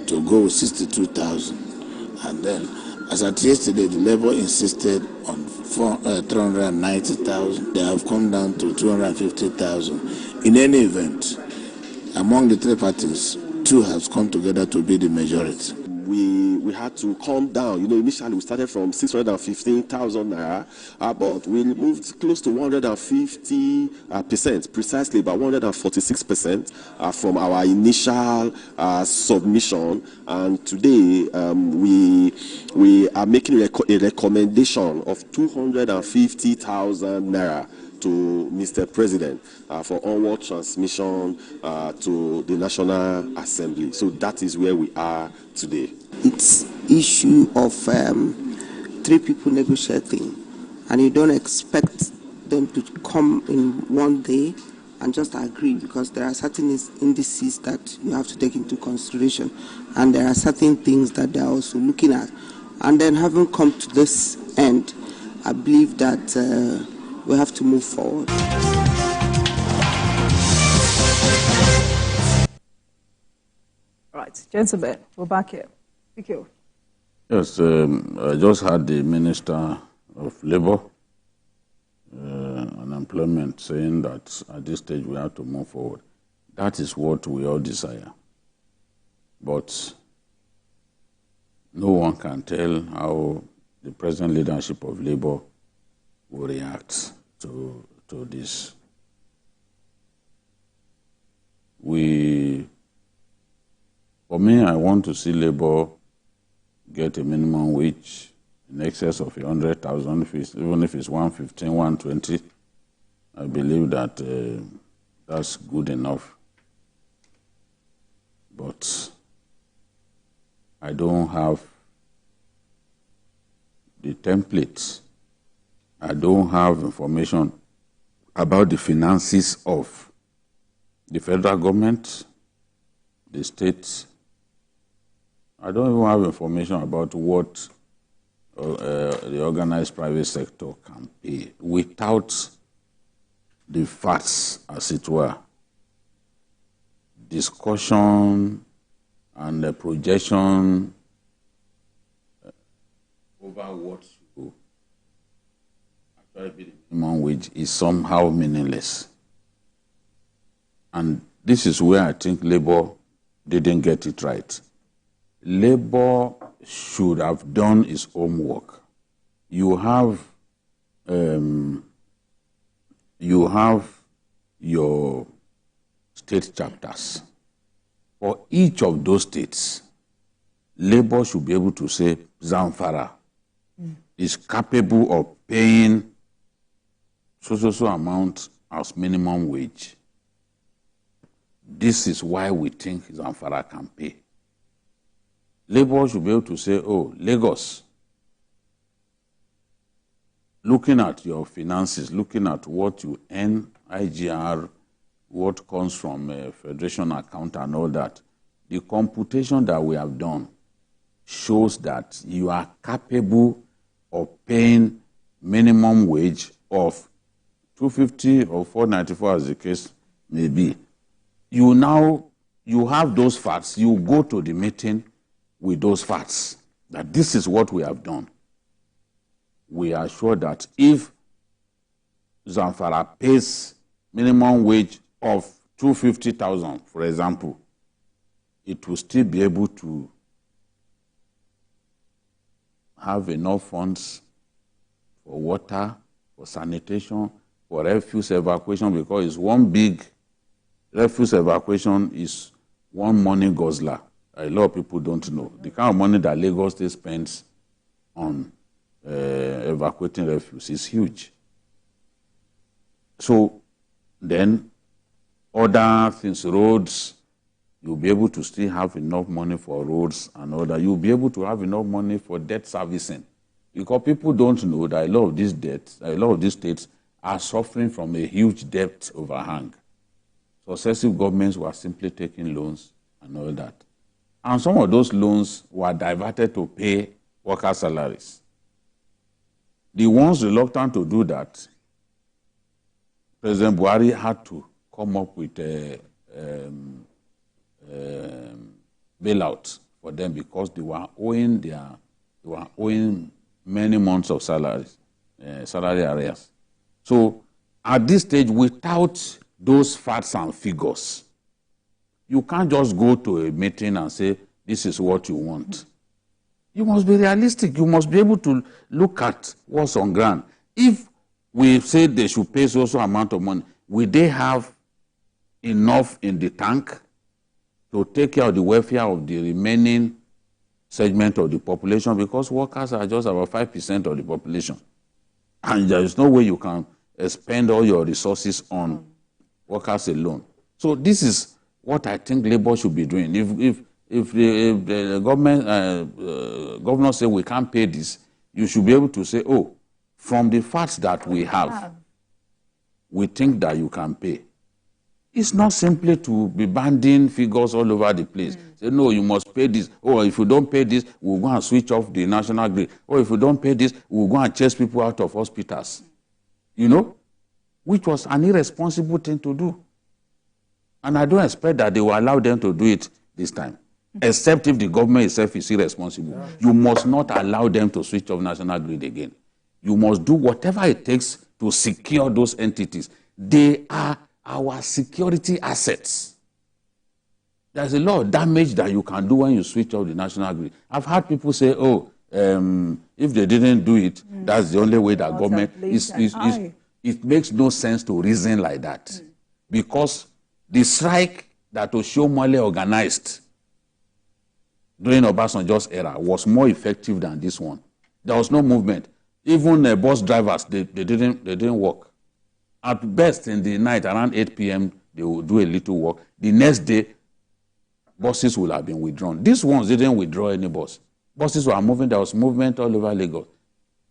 to go with 62,000. And then, as at yesterday, the labor insisted on 390,000. They have come down to 250,000. In any event, among the 3 parties, 2 have come together to be the majority. We had to calm down. You know, initially we started from 615,000 naira, but we moved close to 150%, precisely about 146% from our initial submission. And today we are making a recommendation of 250,000 naira to Mr. President for onward transmission to the National Assembly. So that is where we are today. It's issue of 3 people negotiating, and you don't expect them to come in one day and just agree, because there are certain indices that you have to take into consideration, and there are certain things that they are also looking at. And then having come to this end, I believe that we have to move forward. All right, gentlemen, we're back here. Thank you. Yes, I just had the Minister of Labour and Employment saying that at this stage we have to move forward. That is what we all desire. But no one can tell how the present leadership of Labour will react to this. for me, I want to see labor get a minimum wage in excess of 100,000, even if it's 115, 120. I believe that that's good enough. But I don't have the templates. I don't have information about the finances of the federal government, the states. I don't even have information about what the organized private sector can pay without the facts, as it were, discussion and the projection over what to actually be the minimum wage is somehow meaningless. And this is where I think Labour didn't get it right. Labour should have done its homework. You have your state chapters. For each of those states, Labour should be able to say Zamfara is capable of paying so amount as minimum wage. This is why we think Zamfara can pay. Labour should be able to say, oh, Lagos, looking at your finances, looking at what you earn, IGR, what comes from a federation account and all that, the computation that we have done shows that you are capable of paying minimum wage of 250 or 494 as the case may be. You have those facts, you go to the meeting with those facts, that this is what we have done. We are sure that if Zamfara pays minimum wage of 250,000, for example, it will still be able to have enough funds for water, for sanitation, for refuse evacuation, because it's one big refuse evacuation is one money guzzler. A lot of people don't know. The kind of money that Lagos State spends on evacuating refuse is huge. So then other things, roads, you'll be able to still have enough money for roads and all that. You'll be able to have enough money for debt servicing. Because people don't know that a lot of these debts, a lot of these states are suffering from a huge debt overhang. Successive governments were simply taking loans and all that. And some of those loans were diverted to pay worker salaries. The ones reluctant to do that, President Buhari had to come up with a bailout for them because they were owing many months of salaries, salary arrears. So at this stage, without those facts and figures, you can't just go to a meeting and say, this is what you want. You must be realistic. You must be able to look at what's on ground. If we say they should pay so amount of money, will they have enough in the tank to take care of the welfare of the remaining segment of the population? Because workers are just about 5% of the population. And there is no way you can spend all your resources on workers alone. So this is what I think Labour should be doing. If the governor say we can't pay this, you should be able to say, oh, from the facts that we have, we think that you can pay. It's not simply to be banding figures all over the place. Say, no, you must pay this. Oh, if you don't pay this, we'll go and switch off the national grid. Or if you don't pay this, we'll go and chase people out of hospitals. You know? Which was an irresponsible thing to do. And I don't expect that they will allow them to do it this time. Except if the government itself is irresponsible. You must not allow them to switch off national grid again. You must do whatever it takes to secure those entities. They are our security assets. There's a lot of damage that you can do when you switch off the national grid. I've heard people say, oh, if they didn't do it, that's the only way that government is. It makes no sense to reason like that. Because the strike that Oshiomhole organized during Obasanjo's era was more effective than this one. There was no movement. Even bus drivers, they didn't work. At best, in the night, around 8 p.m., they would do a little work. The next day, buses will have been withdrawn. These ones didn't withdraw any bus. Buses were moving. There was movement all over Lagos.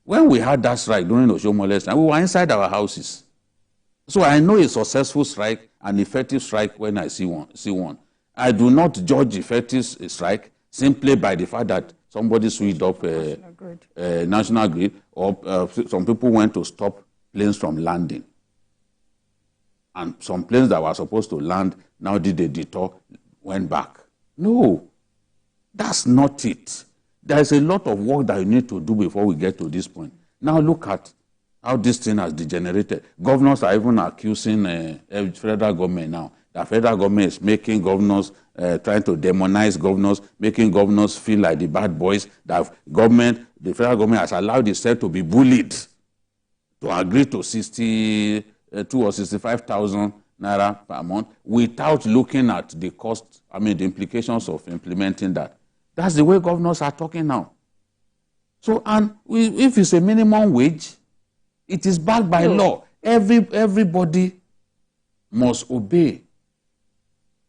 When we had that strike during Oshiomhole's time, we were inside our houses. So I know a successful strike, an effective strike when I see one. I do not judge effective strike simply by the fact that somebody switched off national grid, or some people went to stop planes from landing. And some planes that were supposed to land now did a detour, went back. No, that's not it. There's a lot of work that you need to do before we get to this point. Now look at how this thing has degenerated. Governors are even accusing federal government now. The federal government is making governors, trying to demonize governors, making governors feel like the bad boys. The federal government has allowed itself to be bullied to agree to 62 or 65,000 naira per month without looking at the cost, the implications of implementing that. That's the way governors are talking now. So, and if it's a minimum wage, it is backed by law. Everybody must obey.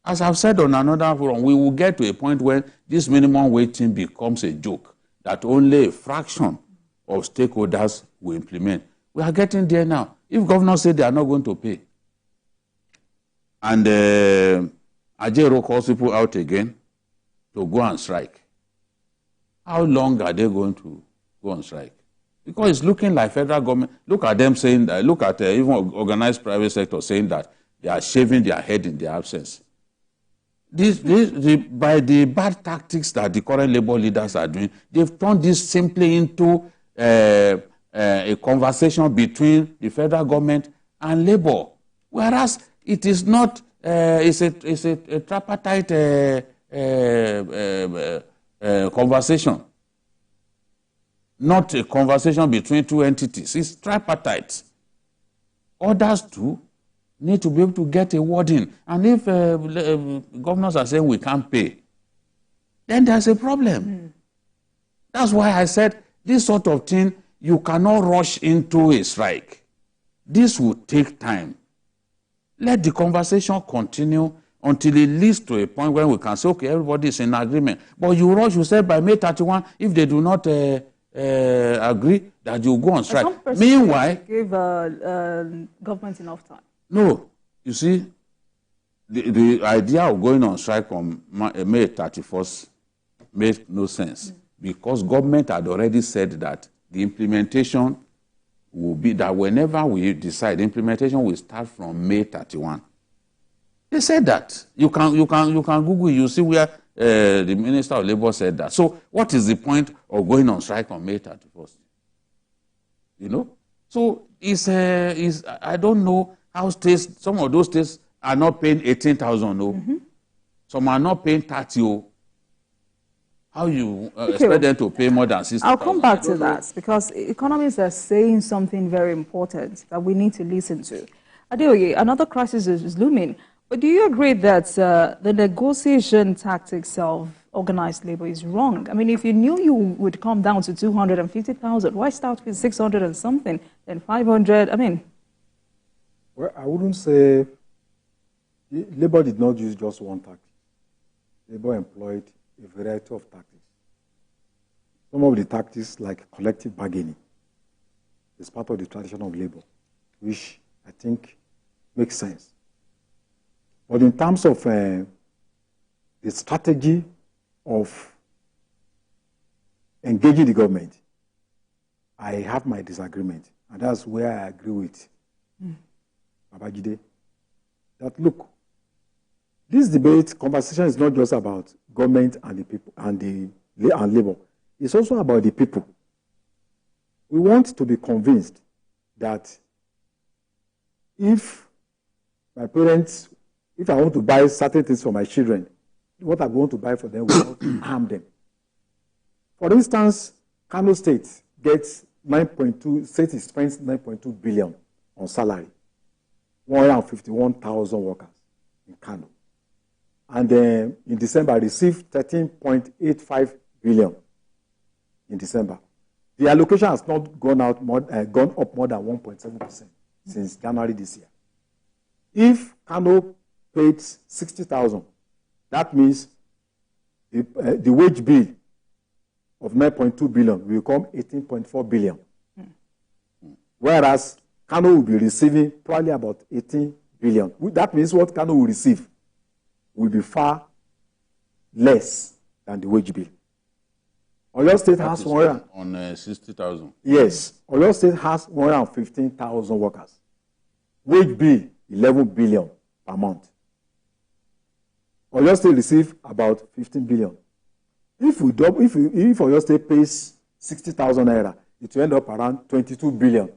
As I've said on another forum, we will get to a point where this minimum wage thing becomes a joke that only a fraction of stakeholders will implement. We are getting there now. If governors say they are not going to pay, and Ajero calls people out again to go and strike, how long are they going to go on strike? Because it's looking like federal government. Look at them saying that, look at even organized private sector saying that they are shaving their head in their absence. By the bad tactics that the current labor leaders are doing, they've turned this simply into a conversation between the federal government and labor. Whereas it is not, it's a tripartite conversation. Not a conversation between two entities. It's tripartite. Others too need to be able to get a word in. And if governors are saying we can't pay, then there's a problem. That's why I said this sort of thing, you cannot rush into a strike. This will take time. Let the conversation continue until it leads to a point where we can say, okay, everybody is in agreement. But you rush, you said by May 31, if they do not agree, that you go on strike. Meanwhile, give government enough time. No, you see, the idea of going on strike on May 31st makes no sense because government had already said that the implementation will be that whenever we decide, implementation will start from May 31. They said that. You can Google it, you see where the Minister of Labour said that. So what is the point of going on strike on May 31st? You know? So I don't know how states, some of those states are not paying 18,000, no. Some are not paying 30. How you expect them to pay more than 60,000? I'll come back to that because economists are saying something very important that we need to listen to. Adeoye, another crisis is looming. But do you agree that the negotiation tactics of organized labor is wrong? I mean, if you knew you would come down to 250,000, why start with 600 and something, then 500? I mean... Well, I wouldn't say labor did not use just one tactic. Labor employed a variety of tactics. Some of the tactics, like collective bargaining, is part of the tradition of labor, which I think makes sense. But in terms of the strategy of engaging the government, I have my disagreement. And that's where I agree with Babajide. That look, this debate, conversation is not just about government and the people and labor. It's also about the people. We want to be convinced that if my parents, if I want to buy certain things for my children, what I want to buy for them will not harm them. For instance, Kano State gets 9.2, state spends 9.2 billion on salary. 151,000 workers in Kano. and then in December received 13.85 billion in December. The allocation has not gone up more than 1.7% since January this year. If Kano paid 60,000, that means the wage bill of 9.2 billion will become 18.4 billion. Whereas Kano will be receiving probably about 18 billion. That means what Kano will receive will be far less than the wage bill. Oyo State has on 60,000. Yes, Oyo State has 115,000 workers. Wage bill 11 billion per month. Oyo State receive about 15 billion. If Oyo State pays 60,000 naira, it will end up around 22 billion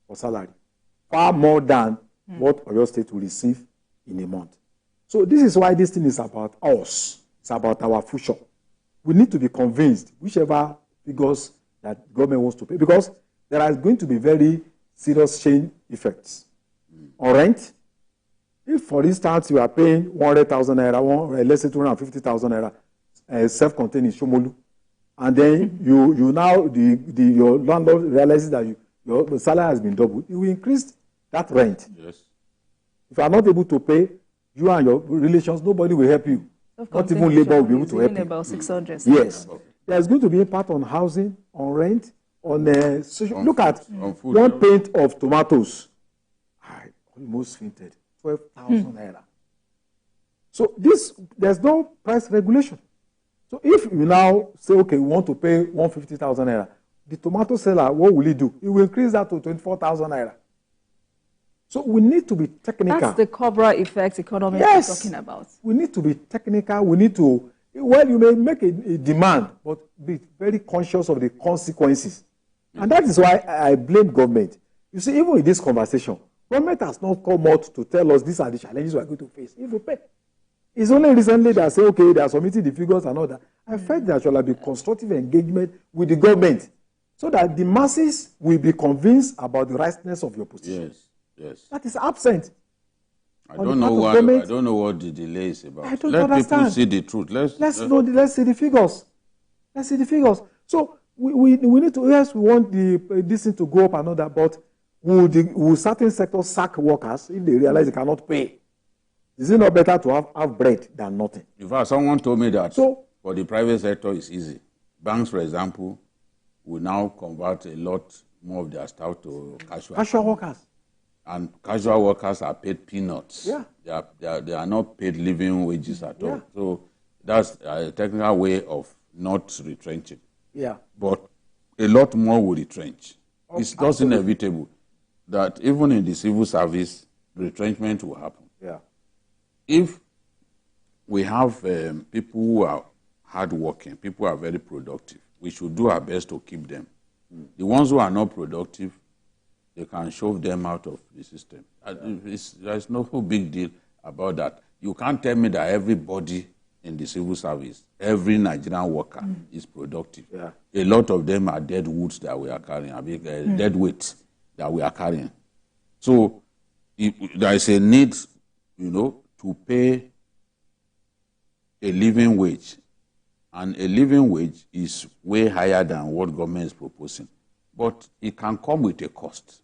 for salary, far more than what Oyo State will receive in a month. So this is why this thing is about us. It's about our future. We need to be convinced, whichever figures that government wants to pay, because there is going to be very serious chain effects. On rent, if, for instance, you are paying 100,000 naira, let's say 250,000 naira, self-contained in Shomolu, and then you now, your landlord realizes that your salary has been doubled, you will increase that rent. Yes. If you are not able to pay, you and your relations, nobody will help you. Not even labor will be able to help you. About 600. Yes. Okay. There's going to be impact on housing, on rent, on social. Look at one pint of tomatoes. I almost fainted. 12,000 naira. So there's no price regulation. So if you now say, okay, we want to pay 150,000 naira, the tomato seller, what will he do? He will increase that to 24,000 naira. So we need to be technical. That's the Cobra effect economy we're talking about. We need to be technical. We need to, well, you may make a demand, but be very conscious of the consequences. And that is why I blame government. You see, even in this conversation, government has not come out to tell us these are the challenges we are going to face. If we pay. It's only recently that I say, okay, they are submitting the figures and all that. I felt there should be constructive engagement with the government so that the masses will be convinced about the rightness of your position. Yes. Yes. That is absent. I don't know what the delay is about. I don't Let understand. people see the truth. Let's see the figures. Let's see the figures. So we need to, yes, we want this thing to go up and all that, but will certain sectors sack workers if they realize they cannot pay? Is it not better to have bread than nothing? In fact, someone told me that for the private sector it's easy. Banks, for example, will now convert a lot more of their staff to casual workers. And casual workers are paid peanuts. Yeah. They are not paid living wages at all. So that's a technical way of not retrenching. Yeah. But a lot more will retrench. It's just inevitable that even in the civil service, retrenchment will happen. Yeah. If we have people who are hardworking, people who are very productive, we should do our best to keep them. The ones who are not productive, they can shove them out of the system. There's no big deal about that. You can't tell me that everybody in the civil service, every Nigerian worker is productive. Yeah. A lot of them are dead woods that we are carrying, dead weight that we are carrying. So there is a need, to pay a living wage. And a living wage is way higher than what government is proposing. But it can come with a cost.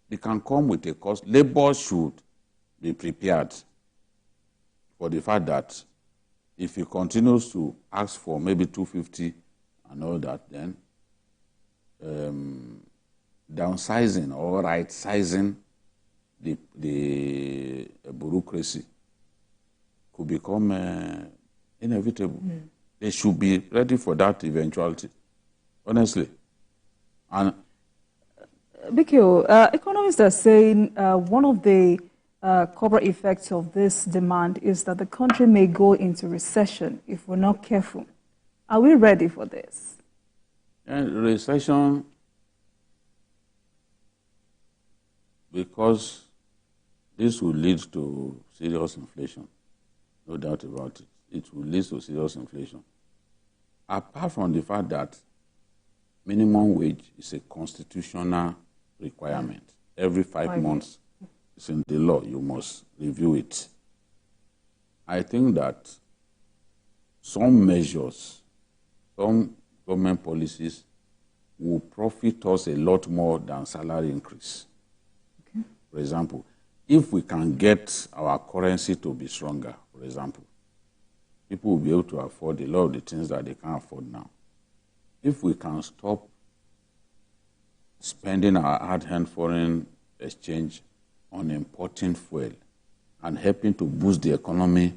It can come with a cost. Labor should be prepared for the fact that if he continues to ask for maybe 250 and all that, then downsizing or right-sizing the bureaucracy could become inevitable. They should be ready for that eventuality, honestly. And Bikio, economists are saying one of the corporate effects of this demand is that the country may go into recession if we're not careful. Are we ready for this? Recession, because this will lead to serious inflation, no doubt about it. It will lead to serious inflation. Apart from the fact that minimum wage is a constitutional requirement. Every 5 months, it's in the law, you must review it. I think that some measures, some government policies will profit us a lot more than salary increase. Okay. For example, if we can get our currency to be stronger, for example, people will be able to afford a lot of the things that they can't afford now. If we can stop spending our hard-earned foreign exchange on importing fuel and helping to boost the economy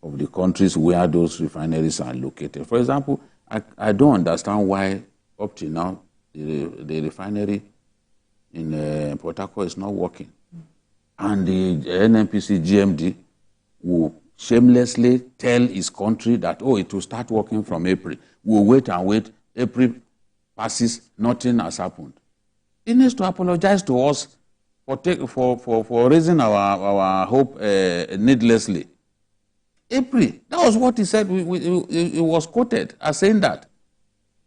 of the countries where those refineries are located. For example, I don't understand why up to now the refinery in Port Harcourt is not working. And the NNPC GMD will shamelessly tell his country that, oh, it will start working from April. We'll wait and wait. April passes, nothing has happened. He needs to apologize to us for raising our hope needlessly. April, that was what he said. It was quoted as saying that.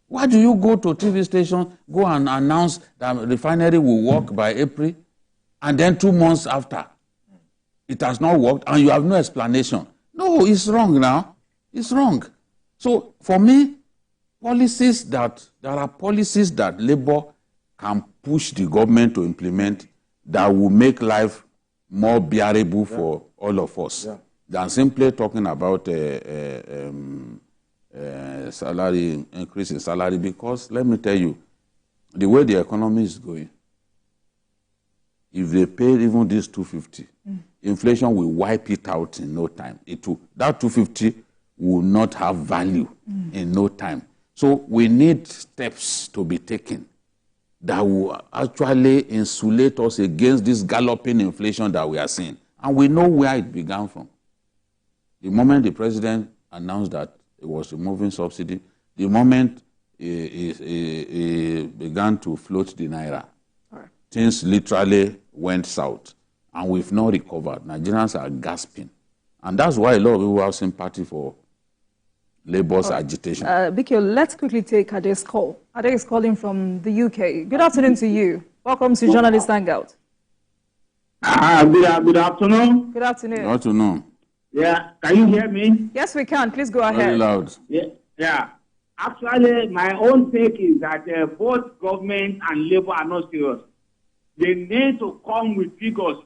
Why do you go to TV station, go and announce that the refinery will work by April, and then 2 months after, it has not worked, and you have no explanation? No, it's wrong now. It's wrong. So for me, there are policies that Labour can push the government to implement that will make life more bearable for all of us than simply talking about salary increase in salary. Because let me tell you, the way the economy is going, if they pay even this 250, inflation will wipe it out in no time. That 250 will not have value in no time. So we need steps to be taken that will actually insulate us against this galloping inflation that we are seeing. And we know where it began from. The moment the president announced that he was removing subsidy, the moment he began to float the naira, things literally went south. And we've not recovered. Nigerians are gasping. And that's why a lot of people have sympathy for Labour's agitation. Bikio, let's quickly take Ade's call. Ade is calling from the UK. Good afternoon to you. Welcome to Journalist Hangout. Good afternoon. Good afternoon. Good afternoon. Yeah, can you hear me? Yes, we can. Please go ahead. Very loud. Yeah. Actually, my own take is that both government and Labour are not serious. They need to come with figures.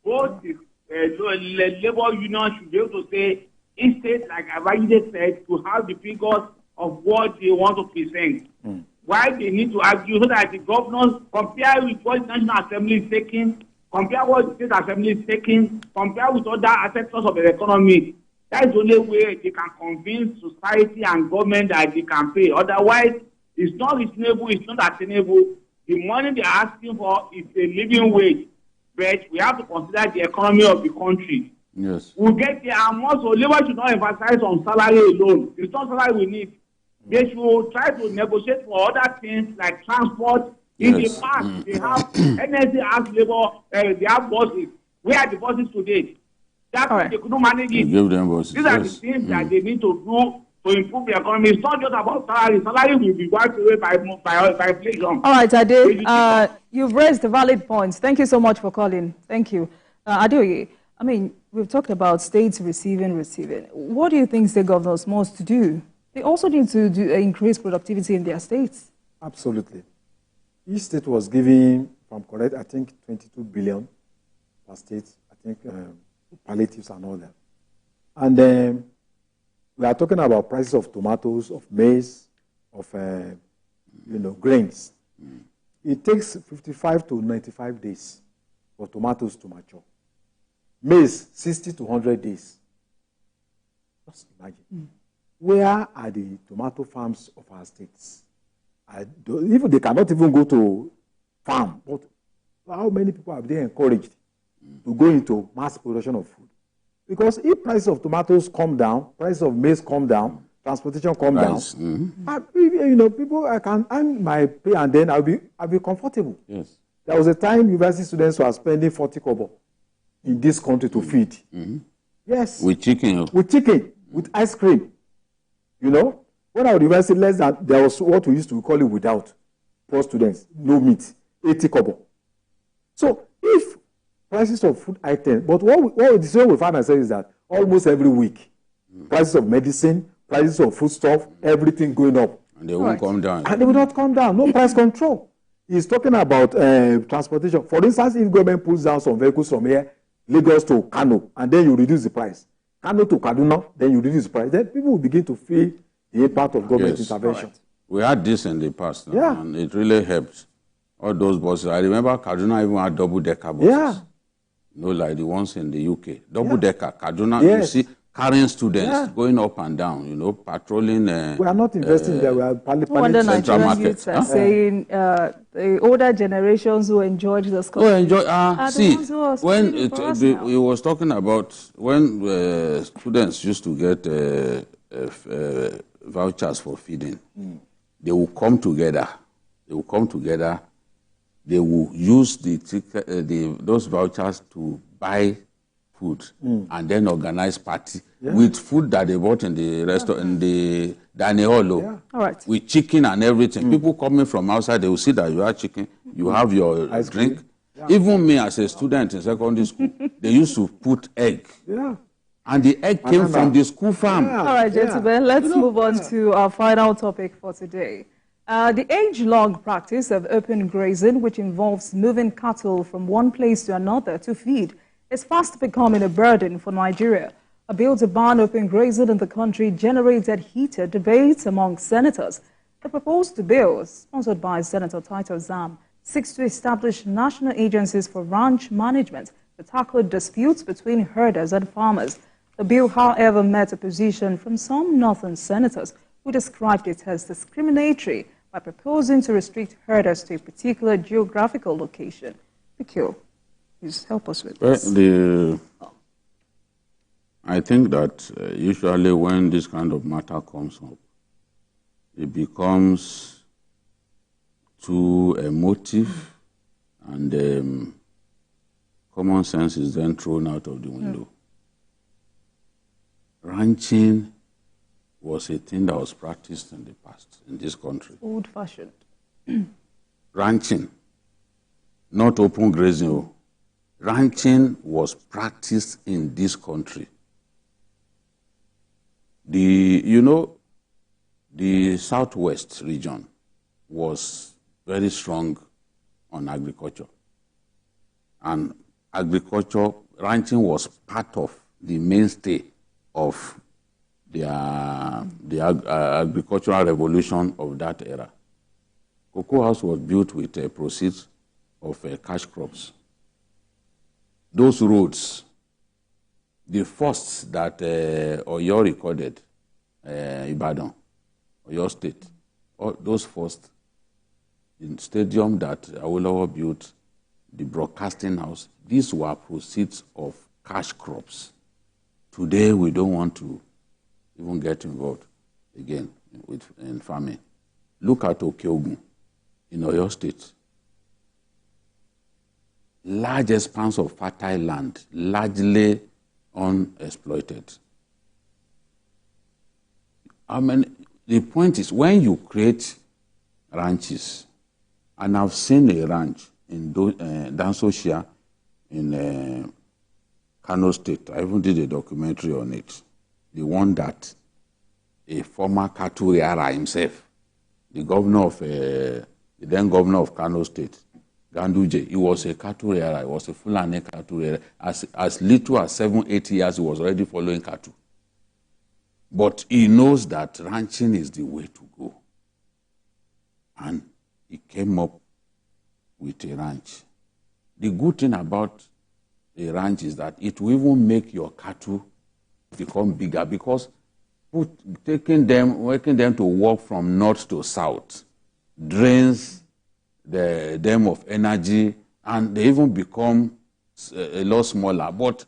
Both the Labour union should be able to say, instead, like Abajide said, to have the figures of what they want to present. Why they need to argue so that the governors compare with what the National Assembly is taking, compare what the State Assembly is taking, compare with other sectors of the economy. That is the only way they can convince society and government that they can pay. Otherwise, it's not reasonable, it's not attainable. The money they are asking for is a living wage. But we have to consider the economy of the country. Yes. We'll get there, and also Labour should not emphasize on salary alone. It's not salary we need. They should try to negotiate for other things like transport. In the past, they have NSC has Labour, they have buses. Where are the buses today? That's they couldn't manage it. Give them buses. These are the things that they need to do to improve the economy. It's not just about salary. Salary will be wiped away by inflation. All right, Ade, you've raised valid points. Thank you so much for calling. Thank you. Adeoye, I mean, we've talked about states receiving. What do you think state governors must do? They also need to increase productivity in their states. Absolutely. Each state was giving, if I'm correct, I think 22 billion per state, I think palliatives and all that. And we are talking about prices of tomatoes, of maize, of grains. It takes 55 to 95 days for tomatoes to mature. Maize, 60 to 100 days. Just imagine. Where are the tomato farms of our states? Even they cannot even go to farm. But how many people have they encouraged to go into mass production of food? Because if price of tomatoes come down, price of maize come down, transportation come down, people, I can earn my pay and then I'll be comfortable. Yes. There was a time university students were spending 40 kobo in this country to feed. Yes. With chicken. With ice cream. When I was university, there was what we used to call it without. Poor students, no meat, 80 kobo. So if prices of food items, but what we find ourselves is that almost every week. Prices of medicine, prices of foodstuff, everything going up. And they won't come down. And they will not come down. No price control. He's talking about transportation. For instance, if government pulls down some vehicles from here, Lagos to Kano, and then you reduce the price. Kano to Kaduna, then you reduce the price. Then people will begin to feel the impact of government intervention. Right. We had this in the past, and it really helped. All those buses. I remember Kaduna even had double-decker buses. Like the ones in the UK. Double-decker. Kaduna, you see, carrying students going up and down, patrolling. We are not investing there. We are wonder Nigerian youths are saying the older generations who enjoyed this country. When he was talking about when students used to get vouchers for feeding, they will come together. They will use those vouchers to buy food and then organize party with food that they bought in the restaurant, in the dining hall, with chicken and everything. People coming from outside, they will see that you have chicken, you have your drink. Even me as a student in secondary school, they used to put egg. And the egg came from the school farm. All right, gentlemen, let's move on to our final topic for today. The age-long practice of open grazing, which involves moving cattle from one place to another to feed, is fast becoming a burden for Nigeria. A bill to ban open grazing in the country generated heated debates among senators. The proposed bill, sponsored by Senator Titus Zam, seeks to establish national agencies for ranch management to tackle disputes between herders and farmers. The bill, however, met opposition from some northern senators who described it as discriminatory by proposing to restrict herders to a particular geographical location. Pikil, please help us with this. I think that usually when this kind of matter comes up, it becomes too emotive and common sense is then thrown out of the window. Ranching was a thing that was practiced in the past in this country. Old-fashioned. Ranching, not open grazing. Ranching was practiced in this country. The southwest region was very strong on agriculture. And ranching was part of the mainstay of the agricultural revolution of that era. Cocoa House was built with proceeds of cash crops. Those roads, the first that Oyo recorded, Ibadan, Oyo State, those first, in stadium that Awolowo built, the broadcasting house, these were proceeds of cash crops. Today, we don't want to even get involved again in farming. Look at Okeogun in Oyo State. Large expanse of fertile land, largely unexploited. The point is, when you create ranches, and I've seen a ranch in Dansoshia in Kano State. I even did a documentary on it. The one that a former cattle rearer himself, the then governor of Kano State, Ganduje, he was a cattle rearer. He was a Fulani cattle rearer. As little as 7-8 years, he was already following cattle. But he knows that ranching is the way to go. And he came up with a ranch. The good thing about a ranch is that it will even make your cattle become bigger, because making them to walk from north to south drains them of energy, and they even become a lot smaller. But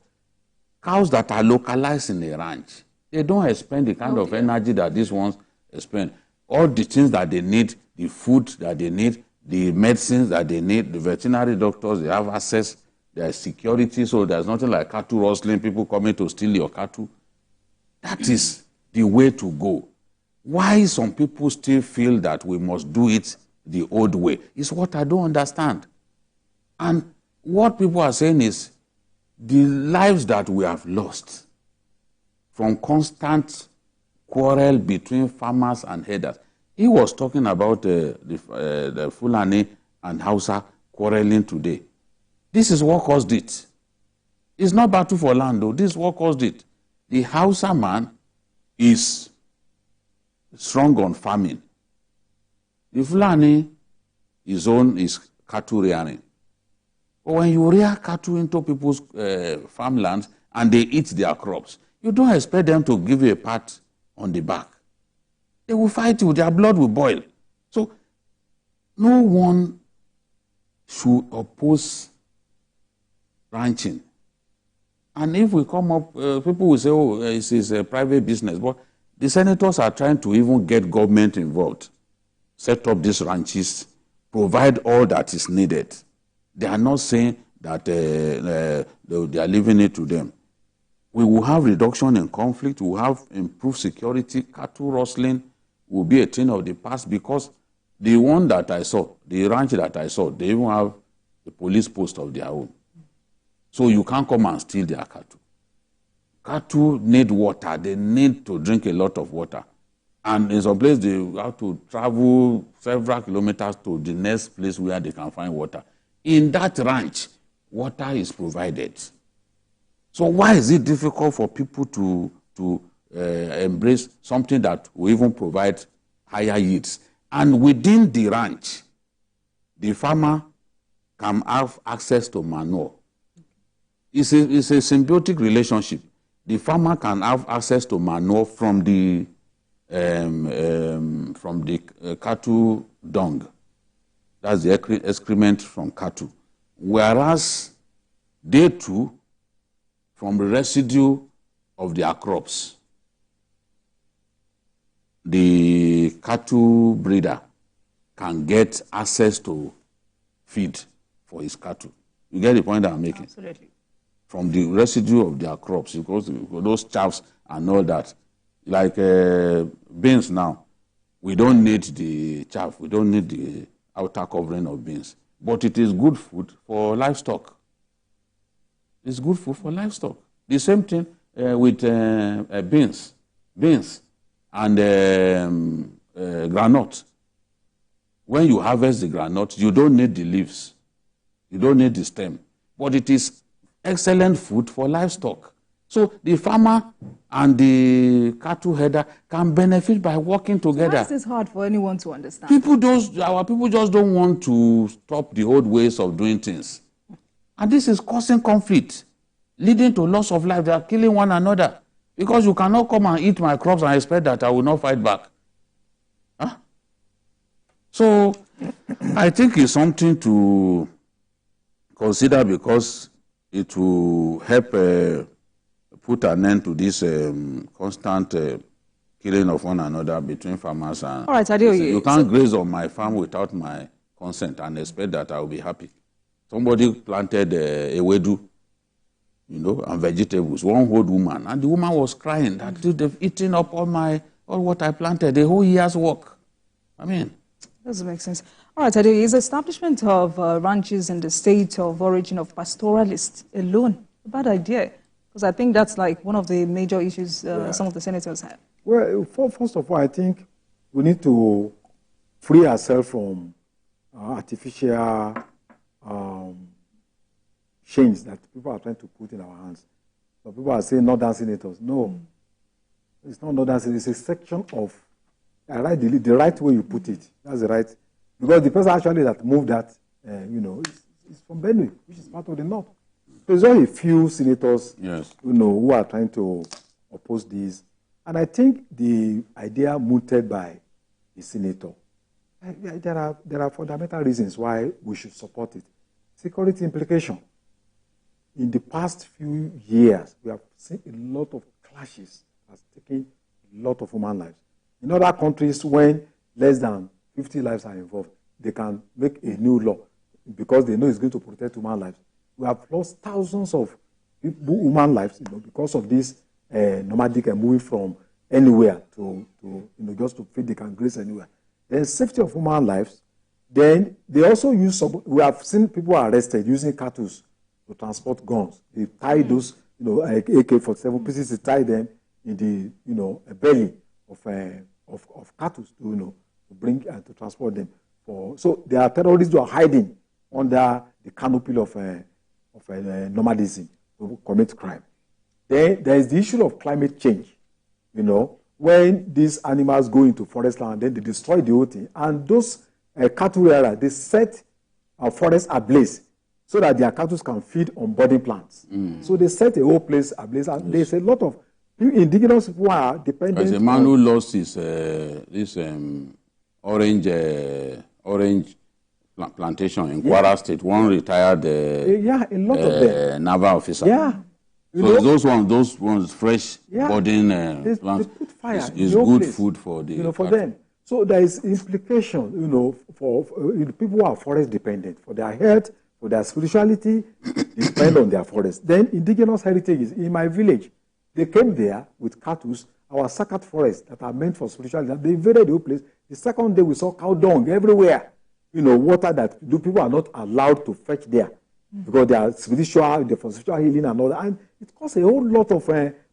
cows that are localized in a ranch, they don't expend the kind of energy that these ones expend. All the things that they need, the food that they need, the medicines that they need, the veterinary doctors, they have access, there's security, so there's nothing like cattle rustling, people coming to steal your cattle. That is the way to go. Why some people still feel that we must do it the old way is what I don't understand. And what people are saying is the lives that we have lost from constant quarrel between farmers and herders. He was talking about the Fulani and Hausa quarreling today. This is what caused it. It's not battle for land, though. This is what caused it. The Hausa man is strong on farming. The Fulani, his own is cattle rearing. But when you rear cattle into people's farmlands and they eat their crops, you don't expect them to give you a pat on the back. They will fight you, their blood will boil. So no one should oppose ranching. And if we come up, people will say, oh, this is a private business. But the senators are trying to even get government involved, set up these ranches, provide all that is needed. They are not saying that they are leaving it to them. We will have reduction in conflict. We will have improved security. Cattle rustling will be a thing of the past, because the one that I saw, the ranch that I saw, they even have a police post of their own. So you can't come and steal their cattle. Cattle need water. They need to drink a lot of water. And in some place, they have to travel several kilometers to the next place where they can find water. In that ranch, water is provided. So why is it difficult for people to embrace something that will even provide higher yields? And within the ranch, the farmer can have access to manure. It's a symbiotic relationship. The farmer can have access to manure from the cattle dung. That's the excrement from cattle. Whereas they too, from the residue of their crops, the cattle breeder can get access to feed for his cattle. You get the point that I'm making? Absolutely. From the residue of their crops, because those chaffs and all that. Like beans now, we don't need the chaff, we don't need the outer covering of beans. But it is good food for livestock. It's good food for livestock. The same thing with beans and granite. When you harvest the granite, you don't need the leaves. You don't need the stem. But it is excellent food for livestock. So the farmer and the cattle herder can benefit by working together. Why is this hard for anyone to understand? Our people just don't want to stop the old ways of doing things. And this is causing conflict, leading to loss of life. They are killing one another. Because you cannot come and eat my crops and expect that I will not fight back. Huh? So I think it's something to consider, because it will help put an end to this constant killing of one another between farmers and... All right, Adeoye. You can't graze on my farm without my consent and expect that I will be happy. Somebody planted ewedu, and vegetables, one old woman, and the woman was crying that they've eaten up all what I planted, the whole year's work. I mean... Doesn't make sense. All right, Adeoye, is the establishment of ranches in the state of origin of pastoralists alone a bad idea? Because I think that's like one of the major issues some of the senators have. Well, first of all, I think we need to free ourselves from artificial change that people are trying to put in our hands. So people are saying northern senators. No, it's not northern senators. It's a section of, the right way you put it. That's the right. Because the person actually that moved that, is from Benue, which is part of the north. So there's only a few senators, yes, who are trying to oppose this. And I think the idea mooted by the senator, there are fundamental reasons why we should support it. Security implication. In the past few years, we have seen a lot of clashes that's taken a lot of human lives. In other countries, when less than 50 lives are involved, they can make a new law because they know it's going to protect human lives. We have lost thousands of human lives, because of this nomadic and moving from anywhere to just to feed, they can graze anywhere. Then safety of human lives. Then they also use, we have seen people arrested using cattle to transport guns. They tie those, AK-47 pieces, they tie them, in the belly of cattle to to bring and to transport them. So there are terrorists who are hiding under the canopy of nomadism to commit crime. Then there is the issue of climate change. When these animals go into forest land, then they destroy the whole thing, and those cattle rearers, they set forests ablaze so that their cattle can feed on budding plants. So they set a whole place ablaze, and there's a lot of indigenous people who are dependent. There's a man who lost his orange plantation in Kwara State. One retired a lot of them. naval officer. Yeah. So those ones fresh budding plants they put fire is good place, food for the for them. So there is implication, for people who are forest dependent, for their health, for their spirituality, depend on their forest. Then indigenous heritages in my village, they came there with cattle, our sakat forests that are meant for spirituality. They invaded the whole place. The second day we saw cow dung everywhere. Water that people are not allowed to fetch there because they are spiritual, for spiritual healing and all that. And it caused a whole lot of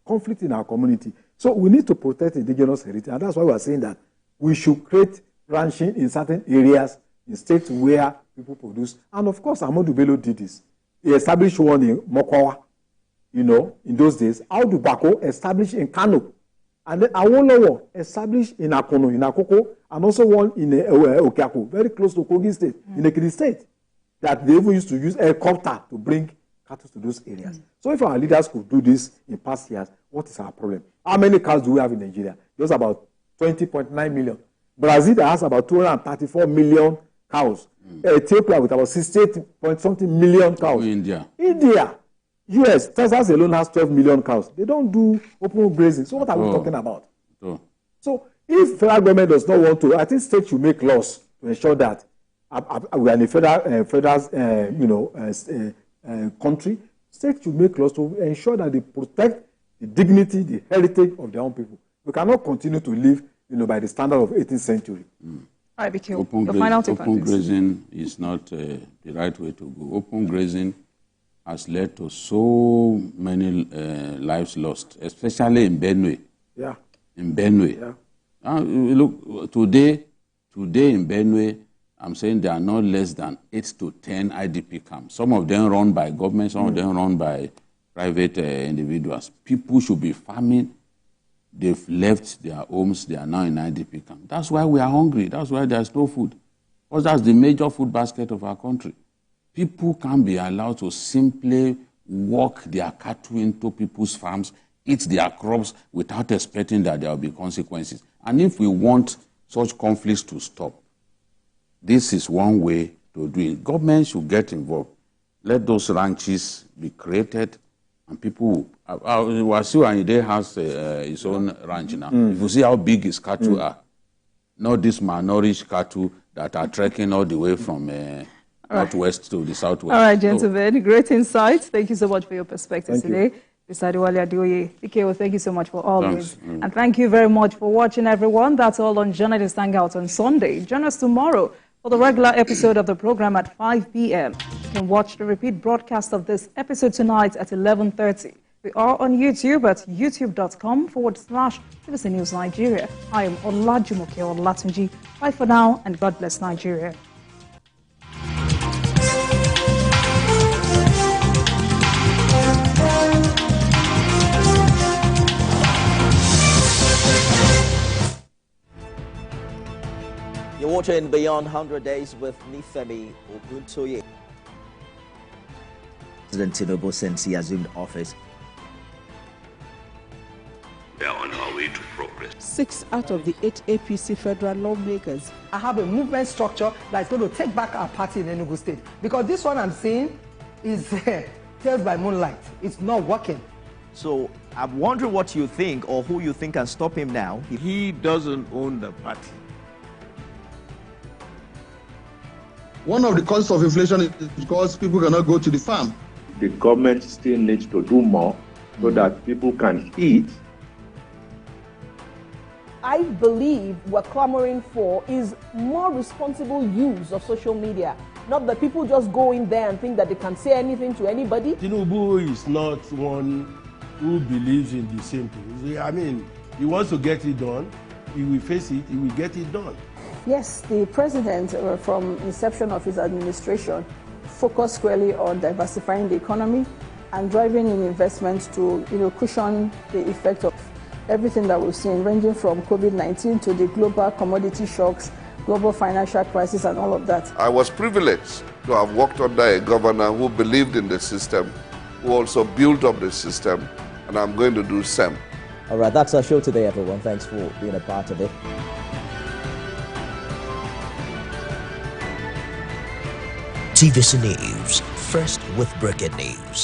conflict in our community. So we need to protect indigenous heritage. And that's why we are saying that we should create ranching in certain areas, in states where people produce. And of course, Ahmadu Bello did this. He established one in Mokwawa, in those days. Audu Bako established in Kano. And then Awolowo established in Akono, in Akoko, and also one in Okiako, very close to Kogi State, in Ekiti State, that they even used to use helicopter to bring cattle to those areas. So if our leaders could do this in past years, what is our problem? How many cows do we have in Nigeria? Just about 20.9 million. Brazil has about 234 million cows. Ethiopia with about 68-point-something million cows. India. US, Texas alone has 12 million cows. They don't do open grazing. So what are we talking about? So if federal government does not want to, I think states should make laws to ensure that we are in a federal country. States should make laws to ensure that they protect the dignity, the heritage of their own people. We cannot continue to live, by the standard of 18th century. All right, Bikio, your final take on Open this. grazing is not the right way to go. Open grazing has led to so many lives lost, especially in Benue. Yeah. In Benue. Yeah. Look, today in Benue, I'm saying there are not less than 8 to 10 IDP camps. Some of them run by government, some of them run by private individuals. People should be farming. They've left their homes. They are now in IDP camp. That's why we are hungry. That's why there's no food. Because that's the major food basket of our country. People can't be allowed to simply walk their cattle into people's farms, eat their crops without expecting that there will be consequences. And if we want such conflicts to stop, this is one way to do it. Government should get involved. Let those ranches be created, and people. Wasiu Ayinde has his own ranch now. If you see how big his cattle are, not these malnourished cattle that are trekking all the way from northwest to the southwest. All right, gentlemen, great insights. Thank you so much for your perspectives today. Mr. Adewale Adeoye, Ikewo, thank you so much for all this. And thank you very much for watching, everyone. That's all on Journalist Hangout on Sunday. Join us tomorrow for the regular episode of the program at 5 p.m. You can watch the repeat broadcast of this episode tonight at 11:30. We are on YouTube at youtube.com/TVC News Nigeria. I am Olajumoke Olatunji. Bye for now, and God bless Nigeria. You're watching Beyond 100 Days with Nifemi Oguntoye. President Tinubu, since he assumed office, we are on our way to progress. 6 out of the 8 APC federal lawmakers. I have a movement structure that's going to take back our party in Enugu State. Because this one I'm seeing is tales by moonlight. It's not working. So I'm wondering what you think, or who you think can stop him now. He doesn't own the party. One of the causes of inflation is because people cannot go to the farm. The government still needs to do more so that people can eat. I believe we're clamoring for is more responsible use of social media. Not that people just go in there and think that they can say anything to anybody. Tinubu is not one who believes in the same thing. I mean, he wants to get it done. He will face it. He will get it done. Yes, the president, from inception of his administration, focused squarely on diversifying the economy and driving in investments to, cushion the effect of everything that we've seen, ranging from COVID-19 to the global commodity shocks, global financial crisis, and all of that. I was privileged to have worked under a governor who believed in the system, who also built up the system, and I'm going to do the same. All right, that's our show today, everyone. Thanks for being a part of it. TVC News, first with breaking news.